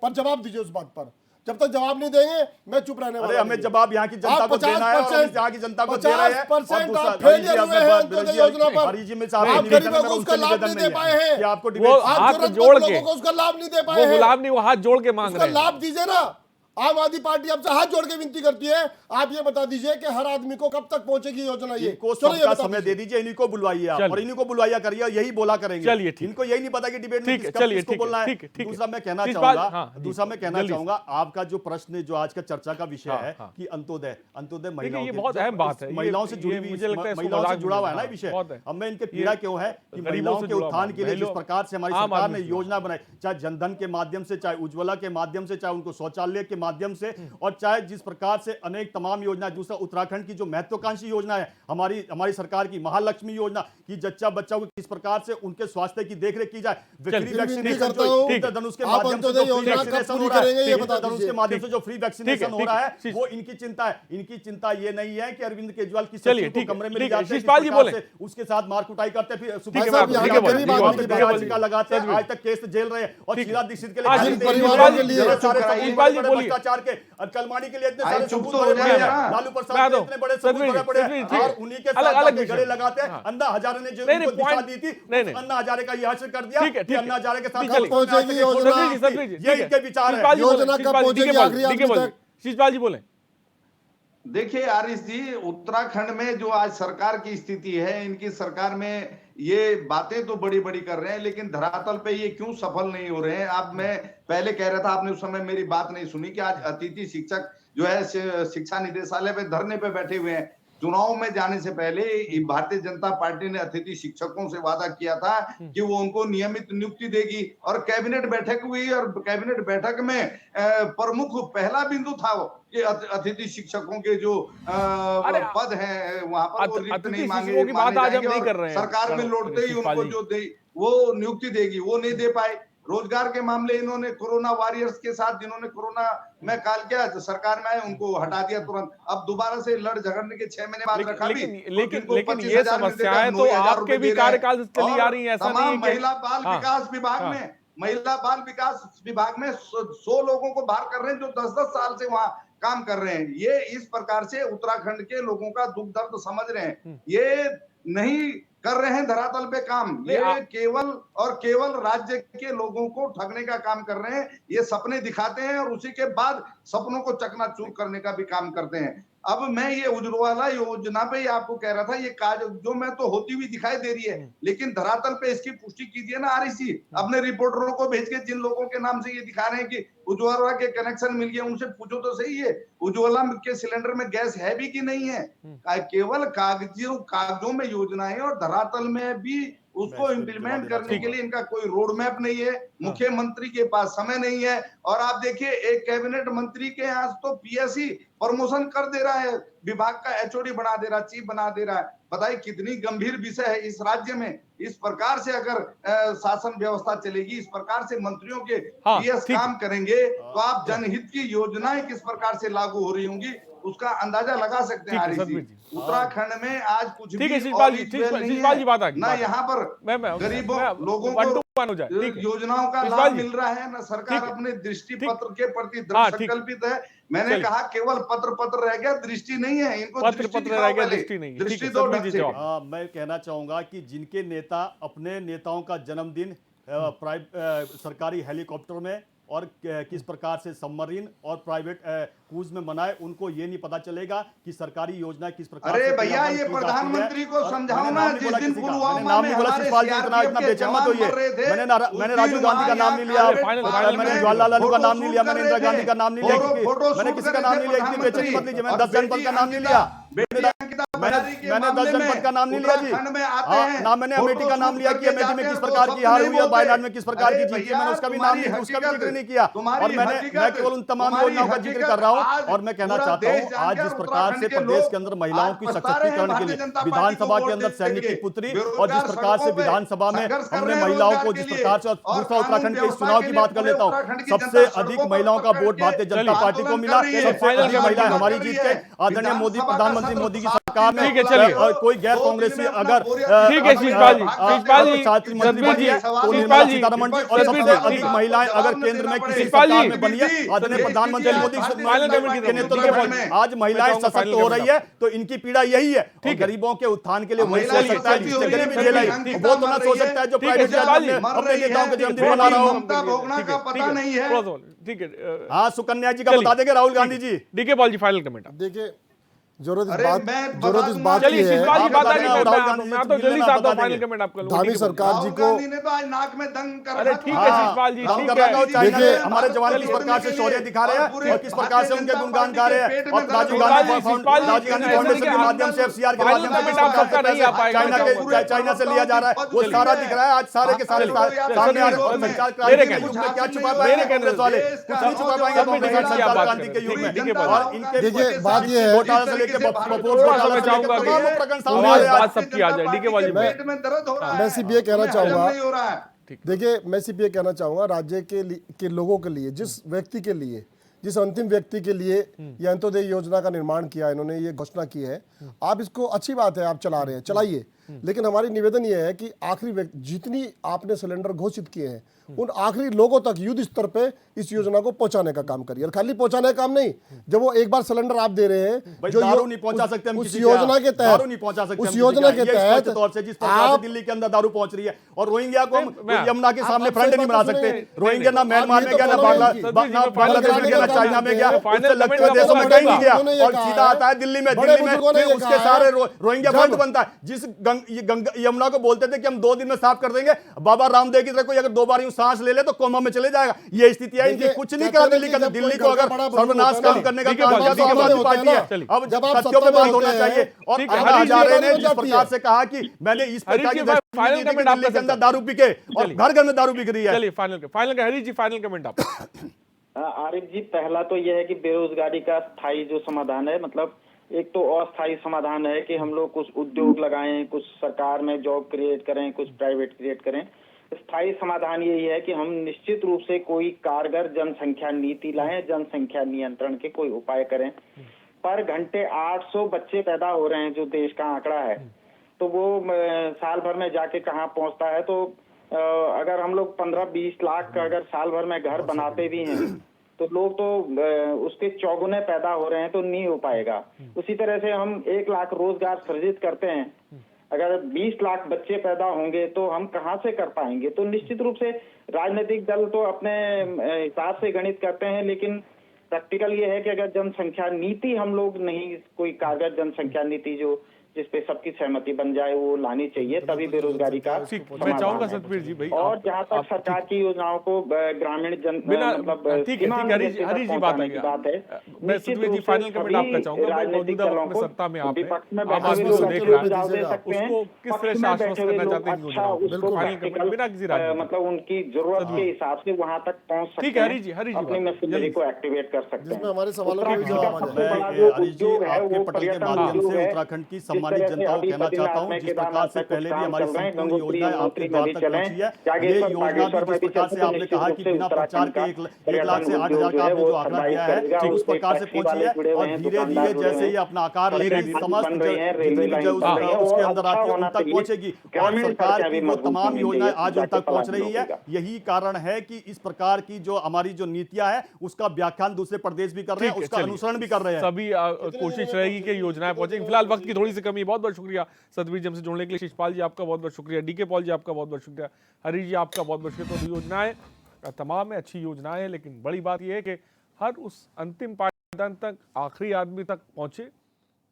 पर जवाब दीजिए उस बात पर। जब तक जवाब नहीं देंगे मैं चुप रहने वाला अरे हमें नहीं। जवाब यहाँ की जनता आप को देना है और हम 50% यहाँ की जनता को दे रहे हैं। 50% आप फेलियर हुए हैं अंत्योदय योजना पर। हरी जी में साहब आप निवेदन गरीबों है, को उसका उनसे लाभ निवेदन नहीं दे पाए है हैं। कि आपको वो डिबेट आप हाथ जरूरतमंद जोड़ के, लोगों को उसका लाभ नहीं दे वो पाए हैं। गुलाब नहीं, वो हाथ जोड़ के मांग उसका रहे हैं। लाभ दीजिए ना। आम आदमी पार्टी आपसे हाथ जोड़ के विनती करती है, आप ये बता दीजिए कि हर आदमी को कब तक पहुंचेगी योजना ये? इनको चलो ये सबका बता समय दे दीजिए, इन्हीं को बुलवाइए आप चलिए। और इन्हीं को बुलवाइया करिए, यही बोला करेंगे। चलिए, ठीक है। इनको यही नहीं पता कि डिबेट में ठीक है, किसका चलिए, किसको ठीक है, बोलना है। ठीक है, ठीक है। दूसरा मैं कहना इस बात- चाहूंगा, हाँ, जी, दूसरा मैं कहना जल्दी से। चाहूंगा, आपका जो प्रश्न जो आज का चर्चा का विषय हाँ, है हाँ। कि अंत्योदय देखिए, महिलाओं ये के- बहुत जो अहम बात है। इस महिलाओं से ये जुड़ी हुई, मुझे लगता है इसको महिलाओं से मजाक जुड़ा हुआ है नहीं ना लेना, विषय। बहुत है। अब मैं इनके ये पीड़ा क्यों है कि गरीबों महिलाओं से के जुड़ा उत्थान हुआ, के लिए जिस महिलाओं- प्रकार से हमारी आम सरकार आदमी ने से जुड़ा योजना बनाई, चाहे जनधन के माध्यम से, चाहे उज्ज्वला के माध्यम से, चाहे उनको शौचालय के माध्यम से, और चाहे जिस प्रकार से अनेक तमाम योजना, दूसरा उत्तराखंड की जो महत्वाकांक्षी योजना है हमारी सरकार की महालक्ष्मी योजना की जच्चा बच्चा को किस प्रकार से उनके स्वास्थ्य की देखरेख की जाए, फ्री चलिए, वैक्सीनेशन करता जो हूं, इंद्रधनुष के आप माध्यम से अंत्योदय जो फ्री योजना कब वैक्सीनेशन पूरी हो रहा करेंगे, ये है, बता इंद्रधनुष के दीजिए। माध्यम से जो फ्री वैक्सीनेशन हो रहा है, ठीक। वो इनकी चिंता है। इनकी चिंता ये नहीं है कि अरविंद केजरीवाल की चलिए, सचिव को ठीक है, कमरे में ठीक ले है, जाते हैं, शिषपाल किस जी प्रकार बोले। से उसके साथ मार कुटाई करते हैं, फिर ठीक सुप्रीम है, कोर्ट मैं में आपको- जाकर ठीक है, वहाँ पे ठीक है, याचिका लगाते हैं, ठीक है। आज तक केस जेल रहे हैं और ठीक है। शीला दीक्षित के लिए आज खाली इन तेल परिवारों के के लिए सारे चुप सबूत रहिए। बड़े जी बड़े बोलिए। भ्रष्टाचार के और कलमानी के लिए इतने आई सारे चुप सबूत तो हो भरे पड़े जाइए हैं, ना। लालू मैं प्रसाद के दो। इतने बड़े सबूत सतवीर जी, भरे पड़े सतवीर, हैं ठीक है। और उन्हीं के अलग- साथ अलग जाके विषय। गले लगाते हैं। हाँ। अन्ना हजारे ने जो नहीं, उनको नहीं, दिशा point- दी थी, नहीं, उस नहीं। अन्ना हजारे का ये हासिल कर दिया ठीक है, कि ठीक है। अन्ना हजारे के साथ ठीक है, कब पहुंचेगी योजना? सतवीर जी, ये इनके विचार है। शिषपाल जी बोले, योजना कब शिषपाल जी, पहुंचेगी ठीक है, आखिरी ठीक है, आदमी बोले। तक? शिषपाल जी बोले। देखिए आरिश जी, उत्तराखंड में जो आज सरकार की स्थिति है, इनकी सरकार में ये बातें तो बड़ी बड़ी कर रहे हैं, लेकिन धरातल पे ये क्यों सफल नहीं हो रहे हैं? अब मैं पहले कह रहा था, आपने उस समय मेरी बात नहीं सुनी कि आज अतिथि शिक्षक जो है शिक्षा निदेशालय पे धरने पे बैठे हुए हैं। चुनाव में जाने से पहले भारतीय जनता पार्टी ने अतिथि शिक्षकों से वादा किया था कि वो उनको नियमित नियुक्ति देगी और कैबिनेट बैठक हुई और कैबिनेट बैठक में प्रमुख पहला बिंदु था वो कि अतिथि शिक्षकों के जो पद हैं वहां पर वो रिक्त नहीं मांगे की बात आज हम नहीं कर रहे हैं। सरकार में लौटते ही उनको जो दे वो नियुक्ति देगी, वो नहीं दे पाए। रोजगार के मामले इन्होंने कोरोना वॉरियर्स के साथ, जिन्होंने कोरोना में काल किया, सरकार में आए उनको हटा दिया तुरंत। अब दोबारा से लड़ झगड़ने के 6 महीने बाद रखा भी। लेकिन ये समस्याएं तो आपके भी कार्यकाल से चली आ रही हैं, ऐसा नहीं है कि महिला बाल विकास विभाग में, महिला बाल विकास विभाग में 100 लोगों को बाहर कर रहे हैं जो 10-10 साल से वहां काम कर रहे हैं। ये इस प्रकार से उत्तराखंड के लोगों का दुख दर्द समझ रहे हैं, ये नहीं कर रहे हैं धरातल पे काम। ये केवल और केवल राज्य के लोगों को ठगने का काम कर रहे हैं। ये सपने दिखाते हैं और उसी के बाद सपनों को चकनाचूर करने का भी काम करते हैं। अब मैं ये उज्ज्वला योजना पे आपको कह रहा था, ये कार्य जो मैं तो होती हुई दिखाई दे रही है, लेकिन धरातल पे इसकी पुष्टि कीजिए ना आरसी। अपने रिपोर्टरों को भेज के जिन लोगों के नाम से ये दिखा रहे हैं कि उज्ज्वला के कनेक्शन मिल गए, उनसे पूछो तो सही है उज्ज्वला के सिलेंडर में गैस है भी कि नहीं है। केवल कागजों में योजनाएं और धरातल में भी उसको इम्प्लीमेंट करने के लिए इनका कोई रोड मैप नहीं है। मुख्यमंत्री के पास समय नहीं है। और आप देखिए, एक कैबिनेट मंत्री के यहाँ तो पीएससी प्रमोशन कर दे रहा है, विभाग का एचओडी बना दे रहा, चीफ बना दे रहा है। बताइए कितनी गंभीर विषय है इस राज्य में। इस प्रकार से अगर शासन व्यवस्था चलेगी, इस प्रकार से मंत्रियों के पीएस काम करेंगे, तो आप जनहित की योजनाएं किस प्रकार से लागू हो रही होंगी उसका अंदाजा लगा सकते हैं। उत्तराखंड में आज कुछ भी ना यहाँ पर गरीबों लोगों को योजनाओं का लाभ मिल रहा है, ना सरकार अपने दृष्टि पत्र के प्रति दृढ़ संकल्पित है। मैंने कहा केवल पत्र रह गया, दृष्टि नहीं है। इनको दृष्टि रह गया, दृष्टि दो। मैं कहना चाहूंगा कि जिनके नेता अपने नेताओं का जन्मदिन सरकारी हेलीकॉप्टर में और किस प्रकार से सबमरीन और प्राइवेट क्रूज में मनाए, उनको ये नहीं पता चलेगा कि सरकारी योजना किस प्रकार। अरे भैया, ये प्रधानमंत्री को समझाओ ना। जिस दिन पुलवामा में हमारे इतना बेचैन तो ये मैंने राजीव गांधी का नाम नहीं लिया, मैंने जवाहरलाल नेहरू का नाम नहीं लिया, मैंने इंदिरा गांधी का नाम नहीं लिया, मैंने किसी का नाम नहीं लिया। इतनी बेचैनी मत लीजिए, मैंने 10 जनपद का नाम नहीं लिया। मैंने 10 जनपद का नाम नहीं लिया जी। ना मैंने अमेठी का नाम लिया कि अमेठी में किस प्रकार की हार हुई है, वायनाड में किस प्रकार की जीत है, मैंने उसका भी नाम नहीं, उसका भी जिक्र नहीं किया। और मैं केवल उन तमाम योजनाओं का जिक्र कर रहा हूं। और मैं कहना चाहता हूं, आज जिस प्रकार से प्रदेश के अंदर महिलाओं की सशक्तिकरण के लिए विधानसभा के अंदर सैनिक की पुत्री, और जिस प्रकार से विधानसभा में हमने महिलाओं को जिस प्रकार से, दूसरा उत्तराखंड के इस चुनाव की बात कर लेता हूं, सबसे अधिक महिलाओं का वोट भारतीय जनता पार्टी को मिला, सबसे अधिक महिलाएं हमारी जीत के। आदरणीय मोदी, प्रधानमंत्री मोदी की सरकार में कोई गैर कांग्रेसी अगर छात्र मंत्री बनी है तो निर्मला सीतारमण जी, और सबसे अधिक महिलाएं अगर केंद्र में किसी सरकार में बनी है आदरणीय प्रधानमंत्री मोदी के नेतृत्व में आज महिलाएं सशक्त हो रही है। तो इनकी पीड़ा यही है, गरीबों के उत्थान के लिए वही सोच सकता है जिससे गरीबी झेलाई, वो तो ना सोच सकता है जो प्राइवेट अपने नेताओं के जन्मदिन मना रहा हो। ठीक है, हाँ, सुकन्या जी का बता देंगे, राहुल गांधी जी। डीके पॉल जी फाइनल कमेंट। देखिए, जरूरत इस बात की है, धामी सरकार जी को, अरे ठीक है शिषपाल जी, ठीक है। देखिए हमारे जवान किस प्रकार से शौर्य दिखा रहे हैं और किस प्रकार से उनके गुणगान गा रहे हैं, और राजीव गांधी फाउंडेशन के माध्यम से, FCR के माध्यम से चाइना से लिया जा रहा है, वो सारा दिख रहा है। आज सारे के सारे सामने आ रहे हैं। संचार क्रांति के युग में क्या छुपा पाएंगे कांग्रेस वाले? कुछ नहीं छुपा पाएंगे संचार क्रांति के युग में। और इनके देखिए बात ये है, बात सबकी आ जाए। डीके पॉल जी, मैं सिर्फ ये कहना चाहूंगा, देखिए मैं सिर्फ ये कहना चाहूंगा, राज्य के लोगों के लिए, जिस व्यक्ति के लिए, जिस अंतिम व्यक्ति के लिए ये अंत्योदय योजना का निर्माण किया, इन्होंने ये घोषणा की है, आप इसको, अच्छी बात है आप चला रहे हैं, चलाइए, लेकिन हमारी निवेदन ये है कि आखिरी जितनी आपने सिलेंडर घोषित किए हैं उन आखिरी लोगों तक युद्ध स्तर पे इस योजना को पहुंचाने का काम करिए। और खाली पहुंचाने का काम नहीं, जब वो एक बार सिलेंडर आप दे रहे हैं, जो दारू नहीं पहुंचा सकते हम उस योजना के तहत, नहीं पहुंचा सकते, उस योजना के तहत तौर से जिस प्रकार से दिल्ली के अंदर दारू पहुंच रही है, और रोहिंग्या को यमुना के सामने फ्रंट नहीं बना सकते। रोहिंग्या ना म्यांमार में गया, ना बांग्लादेश में गया, ना चाइना में गया, उससे देशों में कहीं नहीं गया, और सीधा आता है दिल्ली में। दिल्ली में उसके सारे रोहिंग्या फ्रंट बनता है। जिस यमुना को बोलते थे कि हम 2 दिन में साफ कर देंगे, बाबा रामदेव की तरह कोई अगर 2 बार यूं सांस ले ले तो कोमा में चले जाएगा। ये स्थिति है इनकी। कुछ नहीं करा दिल्ली का, दिल्ली को अगर सर्वनाश काम करने का काम किया तो आम आदमी पार्टी है। अब सत्यों पे बात होना चाहिए। और हजारे ने जिस प्रकार से कहा कि मैंने इस प्रकार की फाइनल कमेंट आपके अंदर दारू पी के, और घर घर में दारू बिक रही है। चलिए फाइनल हरीश जी, फाइनल कमेंट आप। आरिफ जी, पहला तो यह है कि बेरोजगारी का स्थायी जो समाधान है, मतलब एक तो अस्थायी समाधान है कि हम लोग कुछ उद्योग लगाएं, कुछ सरकार में जॉब क्रिएट करें, कुछ प्राइवेट क्रिएट करें। स्थायी समाधान यही है कि हम निश्चित रूप से कोई कारगर जनसंख्या नीति लाएं, जनसंख्या नियंत्रण के कोई उपाय करें। पर घंटे 800 बच्चे पैदा हो रहे हैं जो देश का आंकड़ा है, तो वो साल भर में जाके कहाँ पहुंचता है। तो अगर हम लोग 15-20 लाख का अगर साल भर में घर बनाते भी हैं तो लोग तो उसके चौगुने पैदा हो रहे हैं, तो नहीं हो पाएगा। उसी तरह से हम 1 लाख रोजगार सृजित करते हैं, अगर 20 लाख बच्चे पैदा होंगे तो हम कहाँ से कर पाएंगे। तो निश्चित रूप से राजनीतिक दल तो अपने हिसाब से गणित करते हैं, लेकिन प्रैक्टिकल ये है कि अगर जनसंख्या नीति हम लोग नहीं, कोई कारगर जनसंख्या नीति जो जिसपे सबकी सहमति बन जाए वो लानी चाहिए, तभी बेरोजगारी का मैं चाहूंगा सतवीर जी भाई। और जहाँ तक सरकार की योजनाओं को ग्रामीण मतलब ठीक है हरीश जी बात है, मैं सतवीर जी फाइनल कमेंट आपका चाहूंगा। मैं मौजूदा वक्त में सत्ता में आप हैं, आप आसमान को देख रहे हैं, उसको किस तरह से आश्वस्त करना चाहते हैं? फाइनल कमेंट बिना किसी मतलब उनकी जरूरत के हिसाब से वहाँ तक पहुँच सकते हैं। ठीक है हरीश जी, अपनी मशीनरी को एक्टिवेट कर सकते हैं। हमारे सवालों का जवाब उत्तराखंड की सम्मानित जनता को कहना चाहता हूं, जिस प्रकार से पहले भी हमारी संपूर्ण योजनाएं आपके द्वार तक पहुंची है, ये योजना भी जिस प्रकार से आपने कहा कि बिना प्रचार के 1 लाख से 8,000 का आपने जो आंकड़ा दिया है, उस प्रकार से पहुंची है। और धीरे धीरे जैसे ये अपना आकार लेगी, समस्त जितनी भी उसके अंदर आती है उन तक पहुंचेगी, और सरकार की वो तमाम योजनाएं आज उन तक पहुंच रही है। यही कारण है कि इस प्रकार की जो हमारी जो नीतियां है उसका व्याख्यान दूसरे प्रदेश भी कर रहे हैं, उसका अनुसरण भी कर रहे हैं। सभी कोशिश रहेगी कि योजनाएं पहुंचेंगी। फिलहाल वक्त की थोड़ी सी कमी, बहुत बहुत शुक्रिया सतवीर जी हमसे जुड़ने के लिए। शिषपाल जी आपका बहुत बहुत शुक्रिया, डीके पॉल जी आपका बहुत बहुत शुक्रिया, हरीश जी आपका बहुत बहुत शुक्रिया। तो योजनाएं तमाम अच्छी योजनाएं हैं, लेकिन बड़ी बात यह है कि हर उस अंतिम पायदान तक, आखिरी आदमी तक पहुंचे,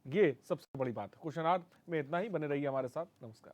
ये सबसे बड़ी बात है। क्वेश्चन आवर में इतना ही, बने रहिए हमारे साथ। नमस्कार।